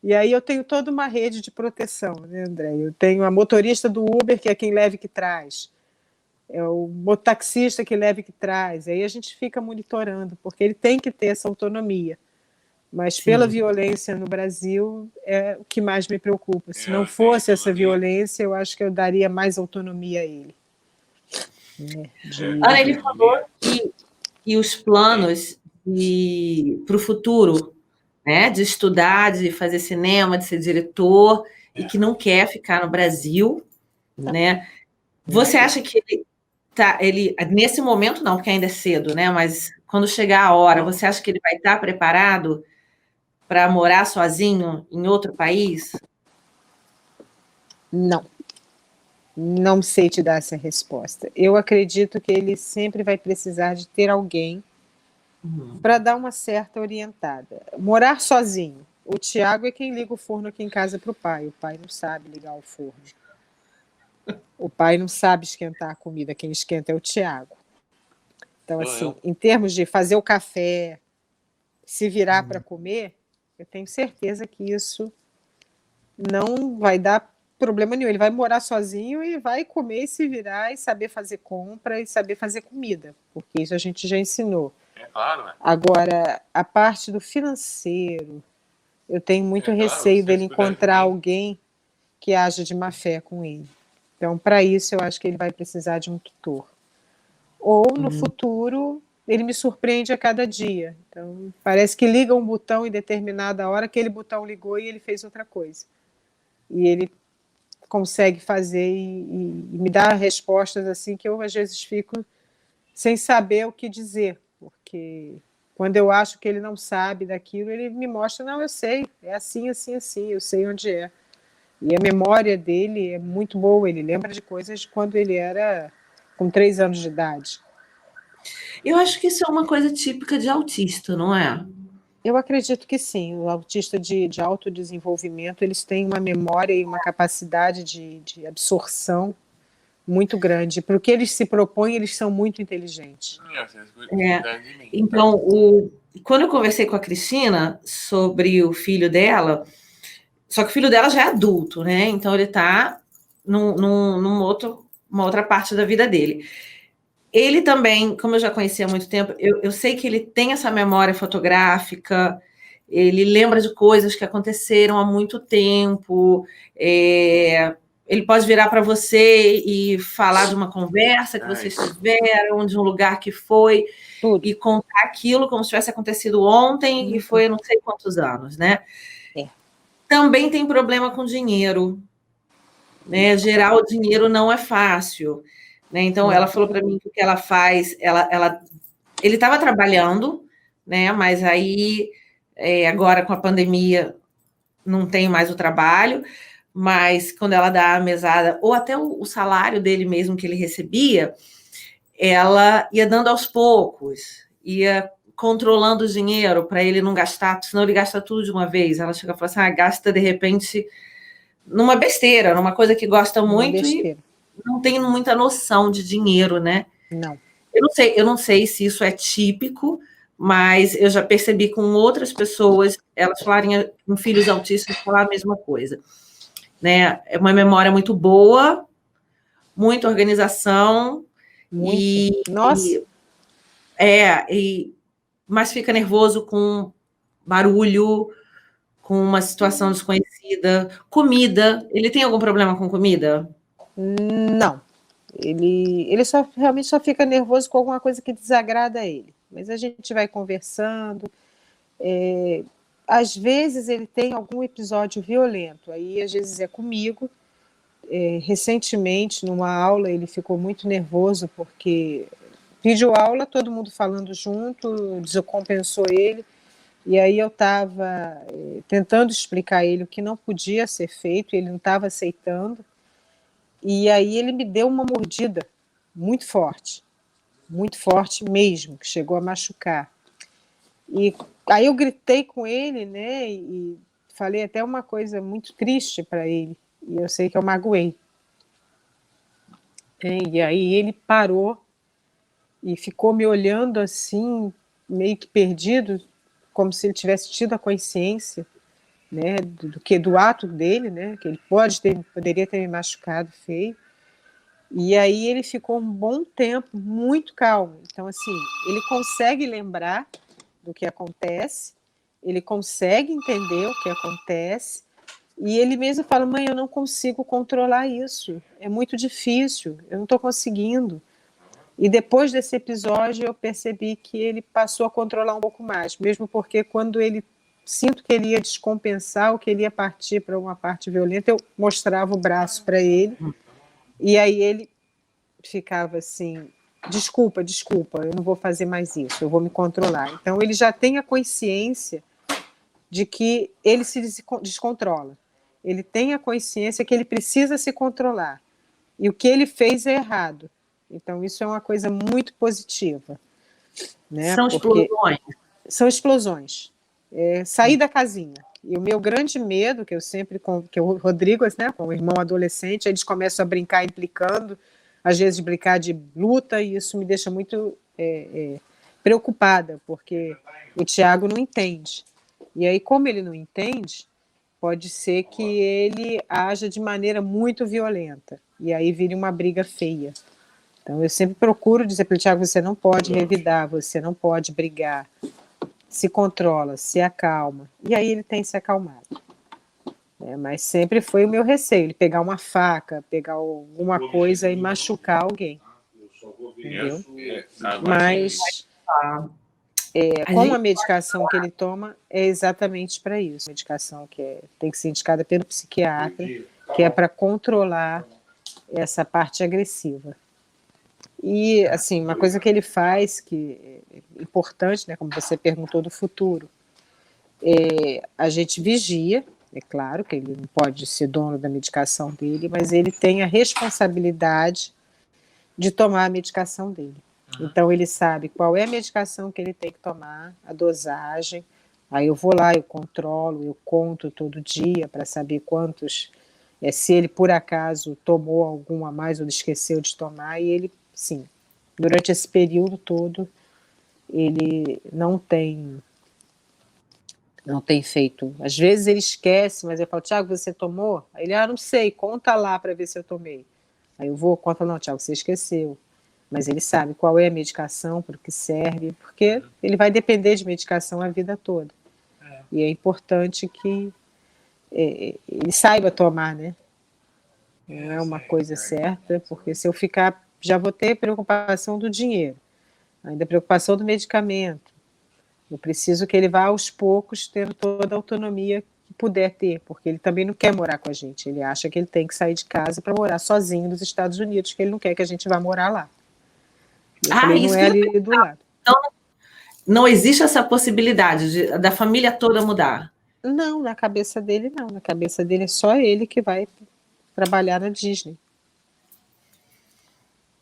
E aí eu tenho toda uma rede de proteção, né, André? Eu tenho a motorista do Uber, que é quem leva e que traz. É o mototaxista que leva e que traz. Aí a gente fica monitorando, porque ele tem que ter essa autonomia. Mas pela violência no Brasil é o que mais me preocupa. Se não fosse essa violência, eu acho que eu daria mais autonomia a ele. Ana, ele falou que os planos para o futuro, né, de estudar, de fazer cinema, de ser diretor, e que não quer ficar no Brasil, né? Você acha que ele nesse momento não, porque ainda é cedo, né? Mas quando chegar a hora, você acha que ele vai estar preparado para morar sozinho em outro país? Não. Não sei te dar essa resposta. Eu acredito que ele sempre vai precisar de ter alguém para dar uma certa orientada. Morar sozinho. O Tiago é quem liga o forno aqui em casa para o pai. O pai não sabe ligar o forno. O pai não sabe esquentar a comida. Quem esquenta é o Tiago. Então, assim, em termos de fazer o café, se virar para comer, eu tenho certeza que isso não vai dar problema nenhum. Ele vai morar sozinho e vai comer e se virar e saber fazer compra e saber fazer comida, porque isso a gente já ensinou. É claro, né? Agora, a parte do financeiro, eu tenho muito receio dele encontrar alguém que haja de má fé com ele. Então, para isso, eu acho que ele vai precisar de um tutor. Ou, no futuro, ele me surpreende a cada dia. Então, parece que liga um botão em determinada hora, aquele botão ligou e ele fez outra coisa. E ele consegue fazer e me dar respostas assim que eu, às vezes, fico sem saber o que dizer. Porque quando eu acho que ele não sabe daquilo, ele me mostra: não, eu sei, é assim, assim, assim, eu sei onde é. E a memória dele é muito boa, ele lembra de coisas de quando ele era com 3 anos de idade. Eu acho que isso é uma coisa típica de autista, não é? Eu acredito que sim. O autista de autodesenvolvimento, eles têm uma memória e uma capacidade de absorção muito grande. Para o que eles se propõem, eles são muito inteligentes. Então, quando eu conversei com a Cristina sobre o filho dela, só que o filho dela já é adulto, né? Então ele está numa outra parte da vida dele. Ele também, como eu já conhecia há muito tempo, eu sei que ele tem essa memória fotográfica, ele lembra de coisas que aconteceram há muito tempo, ele pode virar para você e falar de uma conversa que vocês tiveram, de um lugar que foi, tudo, e contar aquilo como se tivesse acontecido ontem e foi não sei quantos anos, né? Também tem problema com dinheiro, né? Gerar o dinheiro não é fácil, né? Então ela falou para mim que o que ela faz, ela ele estava trabalhando, né? Mas aí, agora com a pandemia, não tem mais o trabalho, mas quando ela dá a mesada, ou até o salário dele mesmo que ele recebia, ela ia dando aos poucos, ia controlando o dinheiro para ele não gastar, senão ele gasta tudo de uma vez. Ela chega e fala assim, gasta de repente numa besteira, numa coisa que gosta muito e não tem muita noção de dinheiro, né? Não. Eu não sei se isso é típico, mas eu já percebi com outras pessoas, elas falarem com filhos autistas, falar a mesma coisa. Né? É uma memória muito boa, muita organização. Muito. Nossa! Mas fica nervoso com barulho, com uma situação desconhecida. Comida. Ele tem algum problema com comida? Não. Ele realmente só fica nervoso com alguma coisa que desagrada a ele. Mas a gente vai conversando. Às vezes ele tem algum episódio violento, aí às vezes é comigo. Recentemente, numa aula, ele ficou muito nervoso porque pediu aula, todo mundo falando junto, descompensou ele. E aí eu estava tentando explicar a ele o que não podia ser feito, ele não estava aceitando. E aí ele me deu uma mordida muito forte mesmo, que chegou a machucar. E aí eu gritei com ele, né, e falei até uma coisa muito triste para ele, e eu sei que eu magoei. E aí ele parou e ficou me olhando assim, meio que perdido, como se ele tivesse tido a consciência, né, do ato dele, né, que ele poderia ter me machucado feio. E aí ele ficou um bom tempo muito calmo. Então, assim, ele consegue lembrar do que acontece, ele consegue entender o que acontece, e ele mesmo fala, mãe, eu não consigo controlar isso, é muito difícil, eu não estou conseguindo. E depois desse episódio eu percebi que ele passou a controlar um pouco mais, mesmo porque quando sinto que ele ia descompensar, ou que ele ia partir para uma parte violenta, eu mostrava o braço para ele, e aí ele ficava assim, desculpa, eu não vou fazer mais isso, eu vou me controlar. Então ele já tem a consciência de que ele se descontrola. Ele tem a consciência que ele precisa se controlar. E o que ele fez é errado. Então isso é uma coisa muito positiva. Né? São explosões. São explosões. Sair da casinha. E o meu grande medo, que o Rodrigo, né, com o irmão adolescente, eles começam a brincar implicando, às vezes brincar de luta, e isso me deixa muito preocupada, porque o Tiago não entende. E aí, como ele não entende, pode ser que ele haja de maneira muito violenta, e aí vire uma briga feia. Então, eu sempre procuro dizer para o Tiago, você não pode revidar, você não pode brigar, se controla, se acalma. E aí ele tem se acalmado. Mas sempre foi o meu receio, ele pegar uma faca, pegar alguma coisa e machucar alguém. Entendeu? Mas com a medicação que ele toma, é exatamente para isso. A medicação que tem que ser indicada pelo psiquiatra, que é para controlar essa parte agressiva. E, assim, uma coisa que ele faz, que é importante, né, como você perguntou do futuro, a gente vigia. É claro que ele não pode ser dono da medicação dele, mas ele tem a responsabilidade de tomar a medicação dele. Então, ele sabe qual é a medicação que ele tem que tomar, a dosagem. Aí eu vou lá, eu controlo, eu conto todo dia para saber quantos, se ele por acaso tomou algum a mais ou esqueceu de tomar, e ele, sim, durante esse período todo, ele não tem feito. Às vezes ele esquece, mas eu falo, Tiago, você tomou? Aí ele, não sei, conta lá para ver se eu tomei. Aí eu vou, conta, não, Tiago, você esqueceu. Mas ele sabe qual é a medicação, para o que serve, porque ele vai depender de medicação a vida toda. E é importante que ele saiba tomar, né? Não é uma coisa certa, porque se eu ficar, já vou ter preocupação do dinheiro, ainda preocupação do medicamento. Eu preciso que ele vá aos poucos tendo toda a autonomia que puder ter, porque ele também não quer morar com a gente. Ele acha que ele tem que sair de casa para morar sozinho nos Estados Unidos, que ele não quer que a gente vá morar lá. Eu falei, não é ali do lado. Então não existe essa possibilidade da família toda mudar? Não, na cabeça dele não. Na cabeça dele é só ele que vai trabalhar na Disney.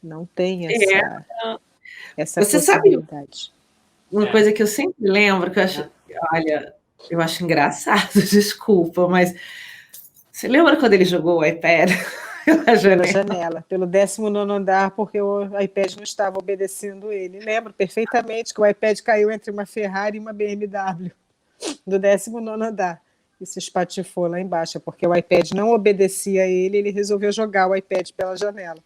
Não tem essa Você sabe possibilidade. uma coisa que eu sempre lembro, que eu acho, olha, eu acho engraçado, desculpa, mas você lembra quando ele jogou o iPad pela janela, pelo 19º andar, porque o iPad não estava obedecendo ele. Lembro perfeitamente que o iPad caiu entre uma Ferrari e uma BMW, do 19º andar. E se espatifou lá embaixo, porque o iPad não obedecia a ele, ele resolveu jogar o iPad pela janela.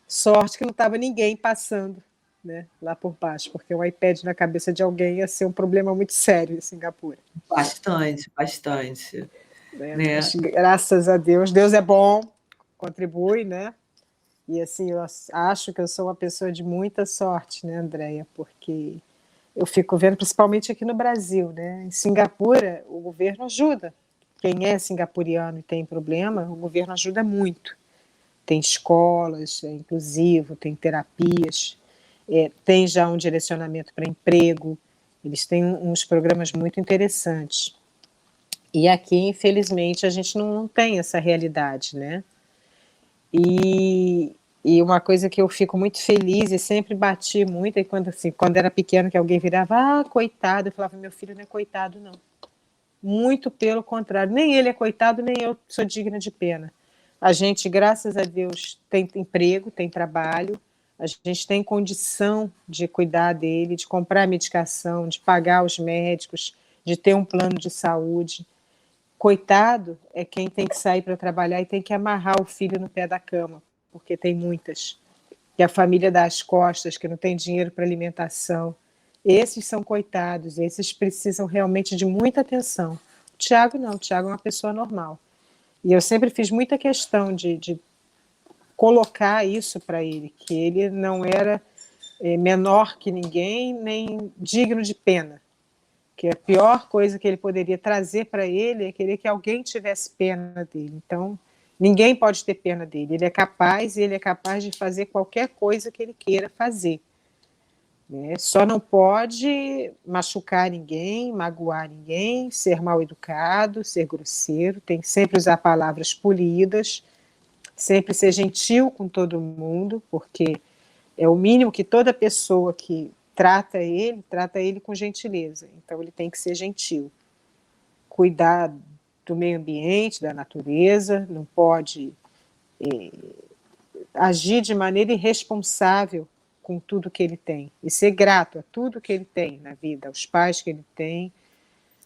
Sorte que não estava ninguém passando, né, lá por baixo, porque o iPad na cabeça de alguém ia ser um problema muito sério em Singapura. Bastante, bastante. Né? Mas, graças a Deus, Deus é bom, contribui, né? E assim, eu acho que eu sou uma pessoa de muita sorte, né, Andréia? Porque eu fico vendo, principalmente aqui no Brasil, né? Em Singapura, o governo ajuda. Quem é singapuriano e tem problema, o governo ajuda muito. Tem escolas, é inclusivo, tem terapias, tem já um direcionamento para emprego, eles têm uns programas muito interessantes. E aqui, infelizmente, a gente não tem essa realidade, né? E uma coisa que eu fico muito feliz e sempre bati muito, é quando era pequeno, que alguém virava, coitado, eu falava, meu filho não é coitado, não. Muito pelo contrário, nem ele é coitado, nem eu sou digna de pena. A gente, graças a Deus, tem emprego, tem trabalho, a gente tem condição de cuidar dele, de comprar medicação, de pagar os médicos, de ter um plano de saúde. Coitado é quem tem que sair para trabalhar e tem que amarrar o filho no pé da cama, porque tem muitas. Que a família dá as costas, que não tem dinheiro para alimentação. Esses são coitados, esses precisam realmente de muita atenção. O Tiago não, o Tiago é uma pessoa normal. E eu sempre fiz muita questão de colocar isso para ele, que ele não era menor que ninguém, nem digno de pena. Que a pior coisa que ele poderia trazer para ele é querer que alguém tivesse pena dele. Então, ninguém pode ter pena dele. Ele é capaz, e ele é capaz de fazer qualquer coisa que ele queira fazer. Só não pode machucar ninguém, magoar ninguém, ser mal educado, ser grosseiro, tem que sempre usar palavras polidas, sempre ser gentil com todo mundo, porque é o mínimo que toda pessoa que trata ele com gentileza. Então ele tem que ser gentil. Cuidar do meio ambiente, da natureza, não pode agir de maneira irresponsável com tudo que ele tem. E ser grato a tudo que ele tem na vida, aos pais que ele tem,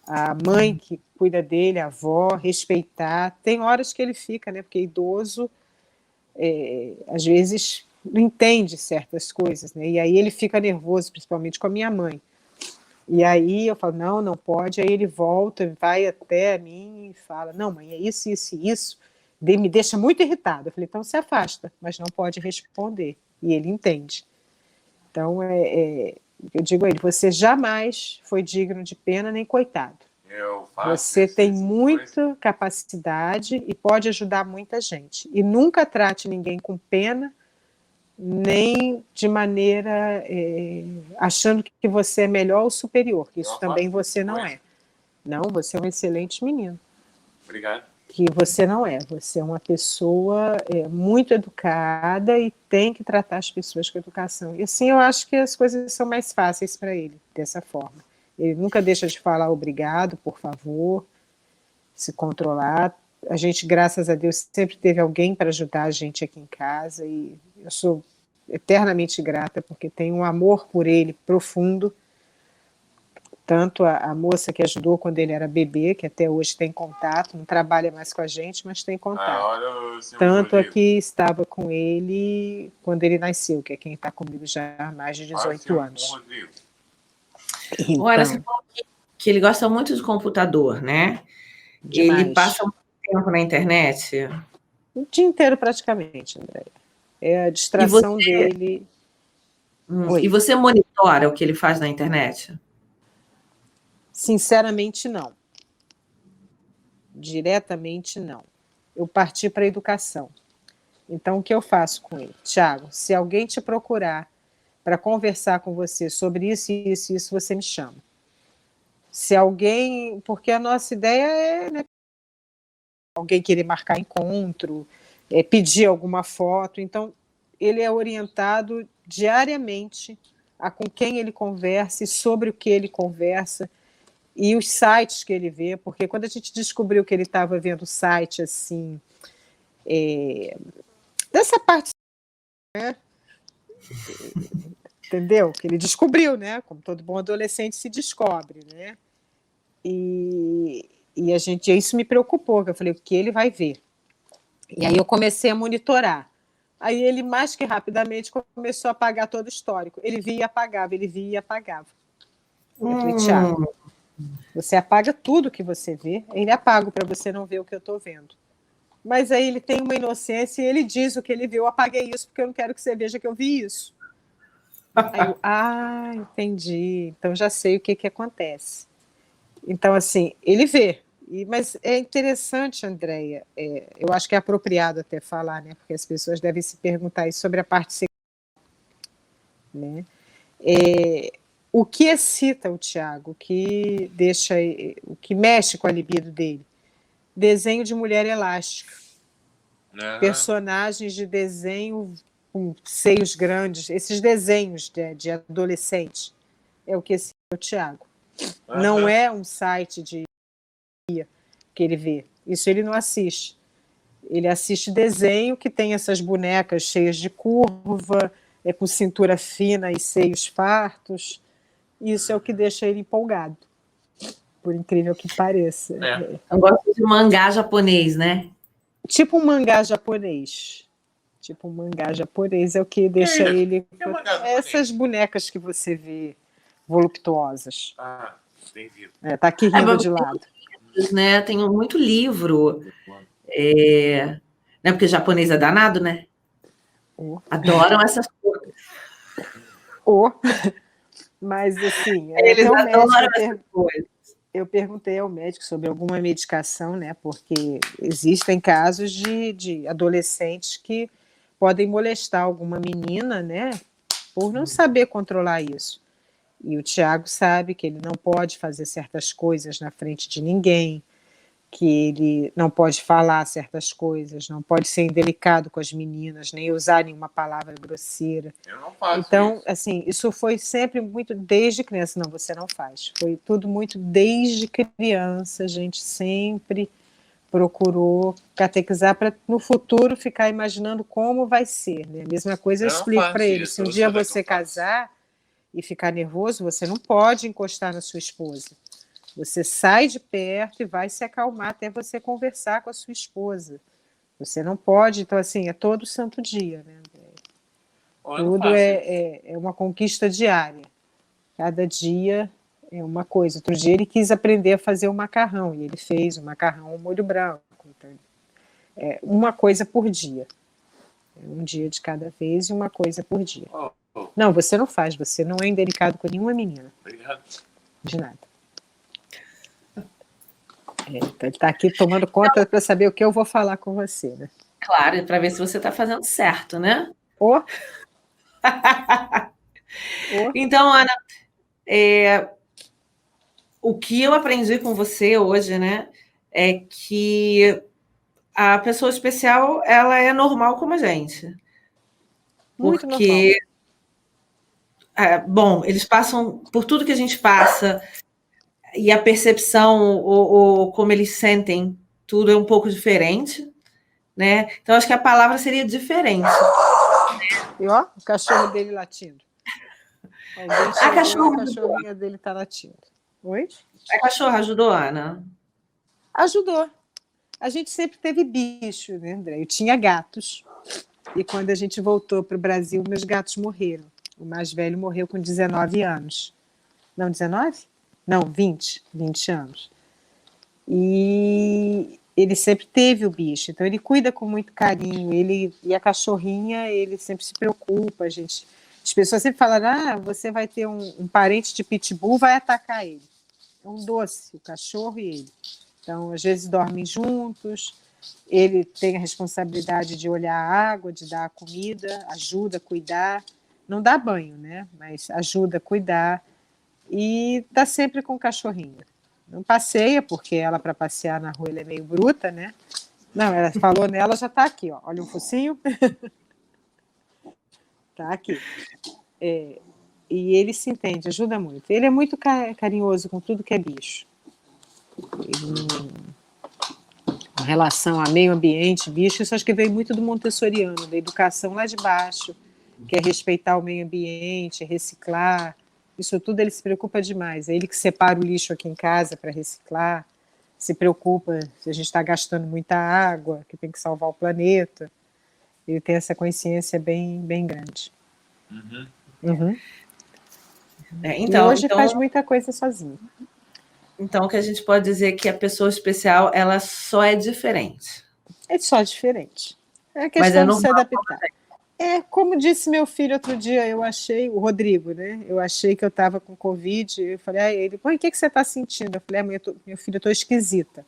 a mãe que cuida dele, a avó, respeitar. Tem horas que ele fica, né? Porque idoso, às vezes, não entende certas coisas, né? E aí ele fica nervoso, principalmente com a minha mãe. E aí eu falo, não, não pode. Aí ele volta, vai até mim e fala, não, mãe, é isso, isso e isso. Me deixa muito irritado. Eu falei, então se afasta, mas não pode responder. E ele entende. Então, eu digo a ele, você jamais foi digno de pena nem coitado. Você tem muita capacidade e pode ajudar muita gente. E nunca trate ninguém com pena, nem de maneira achando que você é melhor ou superior, que isso também você não é. Não, você é um excelente menino. Obrigado. Que você não é. Você é uma pessoa muito educada e tem que tratar as pessoas com educação. E assim eu acho que as coisas são mais fáceis para ele, dessa forma. Ele nunca deixa de falar obrigado, por favor, se controlar. A gente, graças a Deus, sempre teve alguém para ajudar a gente aqui em casa e eu sou eternamente grata porque tenho um amor por ele profundo. Tanto a moça que ajudou quando ele era bebê, que até hoje tem contato, não trabalha mais com a gente, mas tem contato. Tanto a que estava com ele quando ele nasceu, que é quem está comigo já há mais de 18 anos. Então, olha, você falou que ele gosta muito de computador, né? Demais. Ele passa muito tempo na internet? O dia inteiro praticamente, Andréia. É a distração dele. E você monitora o que ele faz na internet? Sinceramente, não. Diretamente, não. Eu parti para a educação. Então, o que eu faço com ele? Tiago, se alguém te procurar para conversar com você sobre isso, isso, isso, você me chama. Se alguém... Porque a nossa ideia é, né, alguém querer marcar encontro, pedir alguma foto. Então, ele é orientado diariamente a com quem ele conversa e sobre o que ele conversa e os sites que ele vê, porque quando a gente descobriu que ele estava vendo site assim, dessa parte, né? Entendeu? Que ele descobriu, né? Como todo bom adolescente se descobre, né? E isso me preocupou, que eu falei, o que ele vai ver? E aí eu comecei a monitorar. Aí ele, mais que rapidamente, começou a apagar todo o histórico. Ele via e apagava, ele via e apagava. Eu falei, Tiago, você apaga tudo que você vê, ele apaga para você não ver o que eu estou vendo. Mas aí ele tem uma inocência e ele diz o que ele viu, eu apaguei isso porque eu não quero que você veja que eu vi isso. Aí eu, entendi, então já sei o que acontece. Então, assim, ele vê. Mas é interessante, Andréia, eu acho que é apropriado até falar, né, porque as pessoas devem se perguntar isso sobre a parte sexual. Né? O que excita o Tiago, o que mexe com a libido dele? Desenho de mulher elástica. Personagens de desenho com seios grandes, esses desenhos de adolescente. É o que excita o Tiago. Não é um site de que ele vê. Isso ele não assiste. Ele assiste desenho que tem essas bonecas cheias de curva, com cintura fina e seios fartos. Isso é o que deixa ele empolgado, por incrível que pareça. Eu gosto de mangá japonês, né? Tipo um mangá japonês. Tipo um mangá japonês é o que deixa ele... Essas bonecas que você vê voluptuosas. Entendi. Tá aqui rindo de lado. Né? Tem muito livro. Né? Porque japonês é danado, né? Adoram essas coisas. Mas, assim... Eles adoram essas coisas. Eu perguntei ao médico sobre alguma medicação, né? Porque existem casos de adolescentes que podem molestar alguma menina, né? Por não saber controlar isso. E o Tiago sabe que ele não pode fazer certas coisas na frente de ninguém, que ele não pode falar certas coisas, não pode ser indelicado com as meninas, nem usar nenhuma palavra grosseira. Eu não faço então, isso. Assim, isso foi sempre muito desde criança. Não, você não faz. Foi tudo muito desde criança. A gente sempre procurou catequizar para no futuro ficar imaginando como vai ser. Né? A mesma coisa eu explico para ele. Se um dia você casar e ficar nervoso, você não pode encostar na sua esposa. Você sai de perto e vai se acalmar até você conversar com a sua esposa. Você não pode, então, assim, é todo santo dia, né, André? Tudo é uma conquista diária. Cada dia é uma coisa. Outro dia ele quis aprender a fazer o macarrão, e ele fez o macarrão ao molho branco. Então, uma coisa por dia. Um dia de cada vez e uma coisa por dia. Não, você não faz, você não é indelicado com nenhuma menina. Obrigado. De nada. Então ele está aqui tomando conta para saber o que eu vou falar com você, né? Claro, para ver se você está fazendo certo, né? Então, Ana, o que eu aprendi com você hoje, né, é que a pessoa especial, ela é normal como a gente. Muito porque, bom, eles passam por tudo que a gente passa, e a percepção, ou como eles sentem, tudo é um pouco diferente, né? Então, acho que a palavra seria diferente. E ó, o cachorro dele latindo. A cachorrinha dele está latindo. Oi? A cachorra ajudou, Ana? Ajudou. A gente sempre teve bicho, né, André? Eu tinha gatos. E quando a gente voltou para o Brasil, meus gatos morreram. O mais velho morreu com 19 anos. Não, 19? Não, 20 anos. E ele sempre teve o bicho, então ele cuida com muito carinho. E a cachorrinha, ele sempre se preocupa. As pessoas sempre falam, você vai ter um parente de pitbull, vai atacar ele. É um doce, o cachorro e ele. Então, às vezes dormem juntos, ele tem a responsabilidade de olhar a água, de dar a comida, ajuda a cuidar. não dá banho, né? Mas ajuda a cuidar e está sempre com o cachorrinho. Não passeia, porque ela, para passear na rua, ela é meio bruta, né? Não, ela falou nela, já está aqui, ó. Olha o focinho. Está aqui. E ele se entende, ajuda muito. Ele é muito carinhoso com tudo que é bicho. Em relação a meio ambiente, bicho, isso acho que veio muito do montessoriano, da educação lá de baixo, que é respeitar o meio ambiente, reciclar. Isso tudo ele se preocupa demais. É ele que separa o lixo aqui em casa para reciclar, se preocupa se a gente está gastando muita água, que tem que salvar o planeta. Ele tem essa consciência bem, bem grande. Uhum. Então, e hoje faz muita coisa sozinho. Então, o que a gente pode dizer é que a pessoa especial, ela só é diferente. É só diferente. É questão de se adaptar. Como disse meu filho outro dia, eu achei, o Rodrigo, né? Eu achei que eu estava com Covid. Eu falei, ele, o que você está sentindo? Eu falei, meu filho, eu estou esquisita.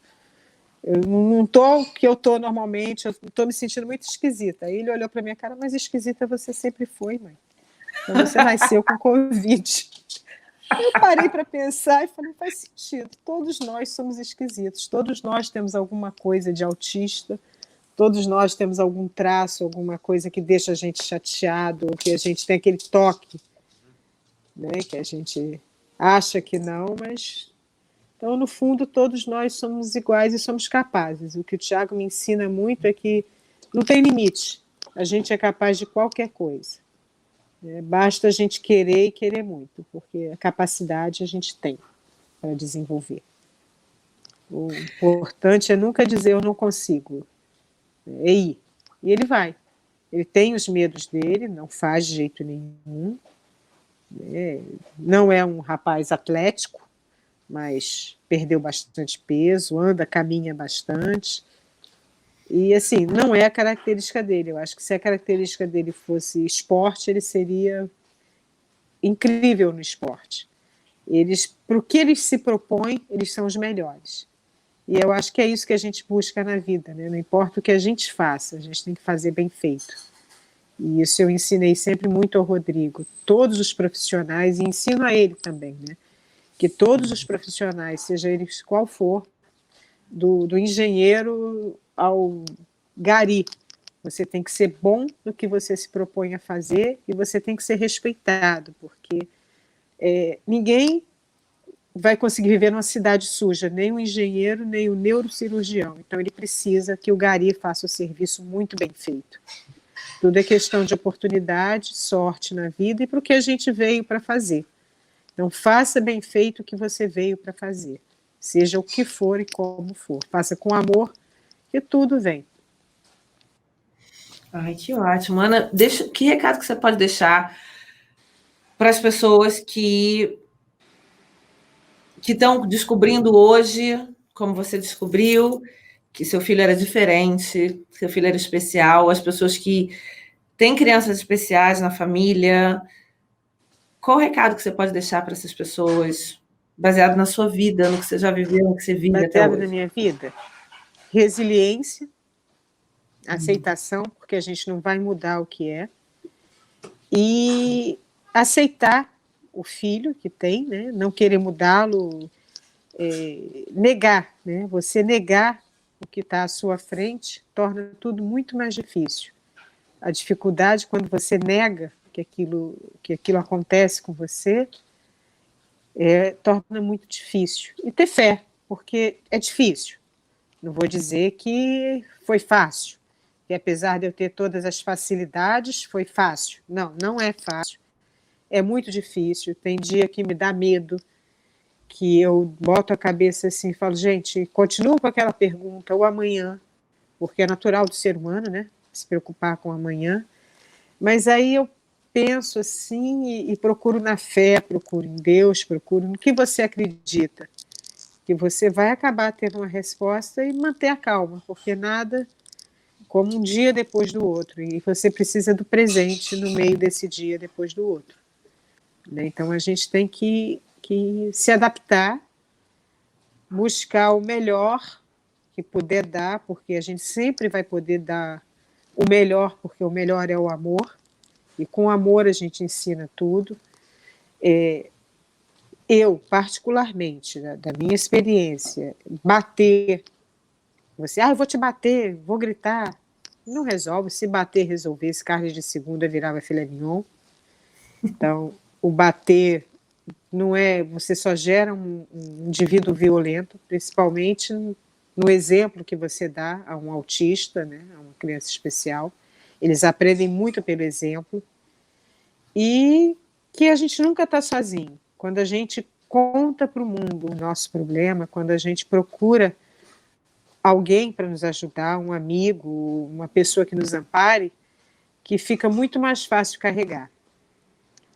Eu não estou o que eu estou normalmente, eu estou me sentindo muito esquisita. Aí ele olhou para minha cara, mas esquisita você sempre foi, mãe. Então você nasceu com Covid. Eu parei para pensar e falei, faz sentido. Todos nós somos esquisitos. Todos nós temos alguma coisa de autista. Todos nós temos algum traço, alguma coisa que deixa a gente chateado, ou que a gente tem aquele toque, né, que a gente acha que não, mas... Então, no fundo, todos nós somos iguais e somos capazes. O que o Tiago me ensina muito é que não tem limite. A gente é capaz de qualquer coisa. Basta a gente querer e querer muito, porque a capacidade a gente tem para desenvolver. O importante é nunca dizer eu não consigo. É ir. E ele vai. Ele tem os medos dele, não faz de jeito nenhum. Não é um rapaz atlético, mas perdeu bastante peso, anda, caminha bastante. E, assim, não é a característica dele. Eu acho que se a característica dele fosse esporte, ele seria incrível no esporte. Para o que eles se propõem, eles são os melhores. E eu acho que é isso que a gente busca na vida, né? Não importa o que a gente faça, a gente tem que fazer bem feito. E isso eu ensinei sempre muito ao Rodrigo. Todos os profissionais, e ensino a ele também, né? Que todos os profissionais, seja eles qual for, do engenheiro ao gari, você tem que ser bom no que você se propõe a fazer e você tem que ser respeitado, porque ninguém vai conseguir viver numa cidade suja, nem o engenheiro, nem o neurocirurgião. Então, ele precisa que o gari faça o serviço muito bem feito. Tudo é questão de oportunidade, sorte na vida e para o que a gente veio para fazer. Então, faça bem feito o que você veio para fazer. Seja o que for e como for. Faça com amor, que tudo vem. Ai, que ótimo. Ana, que recado que você pode deixar para as pessoas que estão descobrindo hoje, como você descobriu, que seu filho era diferente, seu filho era especial, as pessoas que têm crianças especiais na família. Qual o recado que você pode deixar para essas pessoas, baseado na sua vida, no que você já viveu, no que você vive até hoje? Baseado na minha vida? Resiliência, aceitação, porque a gente não vai mudar o que é, e aceitar o filho que tem, né? Não querer mudá-lo, negar, né? Você negar o que está à sua frente torna tudo muito mais difícil. A dificuldade quando você nega que aquilo acontece com você torna muito difícil. E ter fé, porque é difícil. Não vou dizer que foi fácil, que apesar de eu ter todas as facilidades, foi fácil. Não, não é fácil. É muito difícil. Tem dia que me dá medo, que eu boto a cabeça assim e falo, gente, continuo com aquela pergunta, o amanhã, porque é natural do ser humano, né? Se preocupar com o amanhã. Mas aí eu penso assim e procuro na fé, procuro em Deus, procuro no que você acredita, que você vai acabar tendo uma resposta e manter a calma, porque nada como um dia depois do outro, e você precisa do presente no meio desse dia depois do outro. Então a gente tem que se adaptar, buscar o melhor que puder dar, porque a gente sempre vai poder dar o melhor, porque o melhor é o amor, E com amor a gente ensina tudo. Eu, particularmente, da minha experiência, bater, eu vou te bater, vou gritar, não resolve. Se bater, resolvesse, carne de segunda virava filé mignon. Então, o bater não é... Você só gera um indivíduo violento, principalmente no exemplo que você dá a um autista, né, a uma criança especial. Eles aprendem muito pelo exemplo. E que a gente nunca está sozinho. Quando a gente conta para o mundo o nosso problema, quando a gente procura alguém para nos ajudar, um amigo, uma pessoa que nos ampare, que fica muito mais fácil carregar.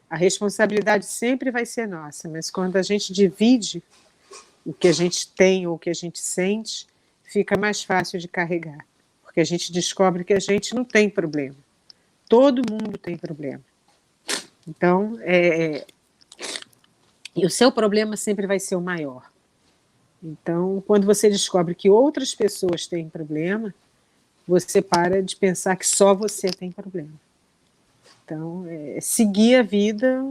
A responsabilidade sempre vai ser nossa, mas quando a gente divide o que a gente tem ou o que a gente sente, fica mais fácil de carregar, porque a gente descobre que a gente não tem problema. Todo mundo tem problema. Então, e o seu problema sempre vai ser o maior. Então, quando você descobre que outras pessoas têm problema, você para de pensar que só você tem problema. Então, seguir a vida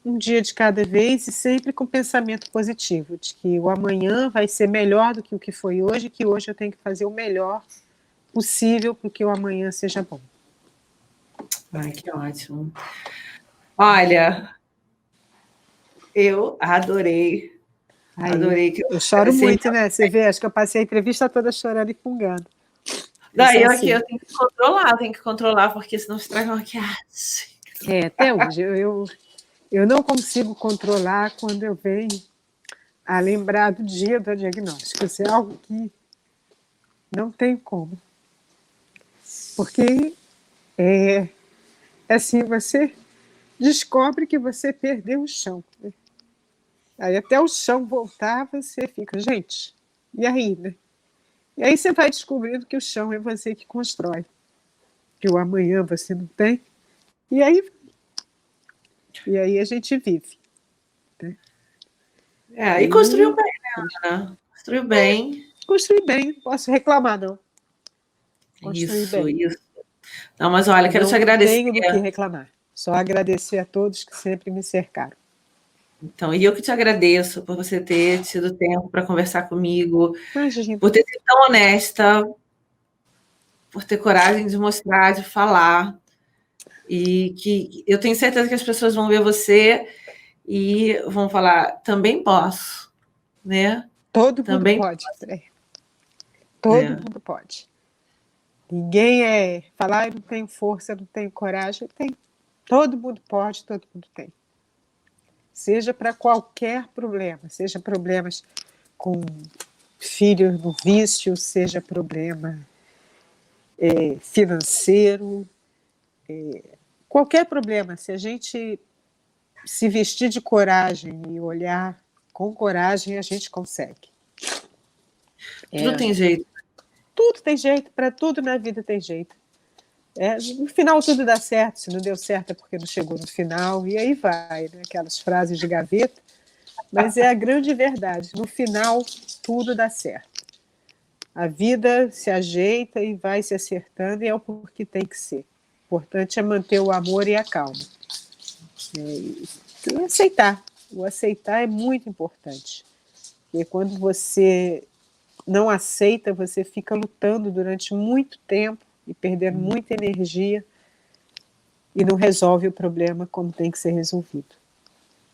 um dia de cada vez e sempre com pensamento positivo, de que o amanhã vai ser melhor do que o que foi hoje, e que hoje eu tenho que fazer o melhor possível para que o amanhã seja bom. Ai, que ótimo. Olha, eu adorei. Adorei. Eu choro muito, né? Você vê, acho que eu passei a entrevista toda chorando e fungando. Daí aqui eu tenho que controlar, porque senão estraga a maquiagem. Até hoje. Eu não consigo controlar quando eu venho a lembrar do dia do diagnóstico. Isso é algo que não tem como. Porque assim, você descobre que você perdeu o chão. Aí até o chão voltar, você fica, gente, e aí, né? E aí você vai descobrindo que o chão é você que constrói. Que o amanhã você não tem. E aí a gente vive. Né? E construiu bem, né, Ana? Construiu bem. Construí bem, não posso reclamar, não. Construí bem. Isso. Não, mas olha, quero te agradecer. Não tenho do que reclamar. Só agradecer a todos que sempre me cercaram. Então, e eu que te agradeço por você ter tido tempo para conversar comigo, por ter sido tão honesta, por ter coragem de mostrar, de falar, e que eu tenho certeza que as pessoas vão ver você e vão falar, também posso, né? Todo mundo pode. Todo mundo pode. Ninguém falar, eu não tenho força, eu não tenho coragem. Todo mundo pode, todo mundo tem. Seja para qualquer problema, seja problemas com filhos no vício, seja problema financeiro, qualquer problema, se a gente se vestir de coragem e olhar com coragem, a gente consegue. Tudo tem jeito. Tudo tem jeito, para tudo na vida tem jeito. No final tudo dá certo, se não deu certo é porque não chegou no final, e aí vai, né? Aquelas frases de gaveta, mas é a grande verdade, no final tudo dá certo. A vida se ajeita e vai se acertando, e é o porque tem que ser. O importante é manter o amor e a calma. E aceitar. O aceitar é muito importante, porque quando você não aceita, você fica lutando durante muito tempo, e perdendo muita energia, e não resolve o problema como tem que ser resolvido.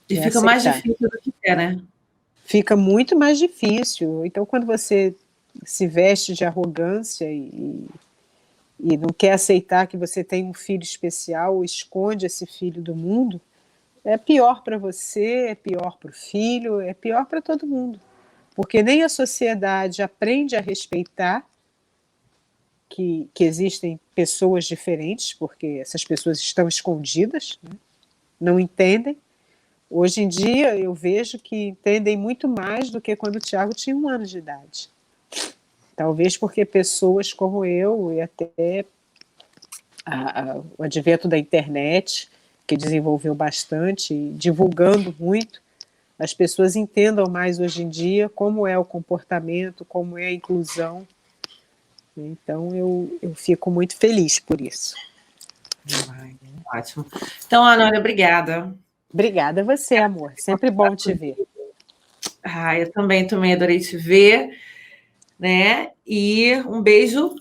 E fica mais difícil do que é, né? Fica muito mais difícil. Então, quando você se veste de arrogância e não quer aceitar que você tem um filho especial, ou esconde esse filho do mundo, é pior para você, é pior para o filho, é pior para todo mundo. Porque nem a sociedade aprende a respeitar que existem pessoas diferentes, porque essas pessoas estão escondidas, né? Não entendem. Hoje em dia eu vejo que entendem muito mais do que quando o Tiago tinha 1 ano de idade. Talvez porque pessoas como eu e até o advento da internet, que desenvolveu bastante, divulgando muito, as pessoas entendam mais hoje em dia como é o comportamento, como é a inclusão. Então, eu fico muito feliz por isso. Ótimo. Então, Ana, olha, obrigada. Obrigada a você, amor. Sempre bom te ver. Eu também adorei te ver, né? E um beijo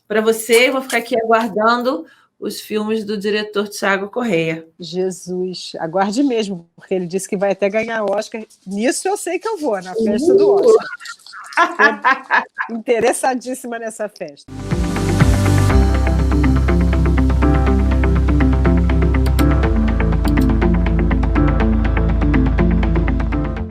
para você. Vou ficar aqui aguardando os filmes do diretor Thiago Correia. Jesus, aguarde mesmo, porque ele disse que vai até ganhar Oscar. Nisso eu sei que eu vou, na festa do Oscar. Estou interessadíssima nessa festa.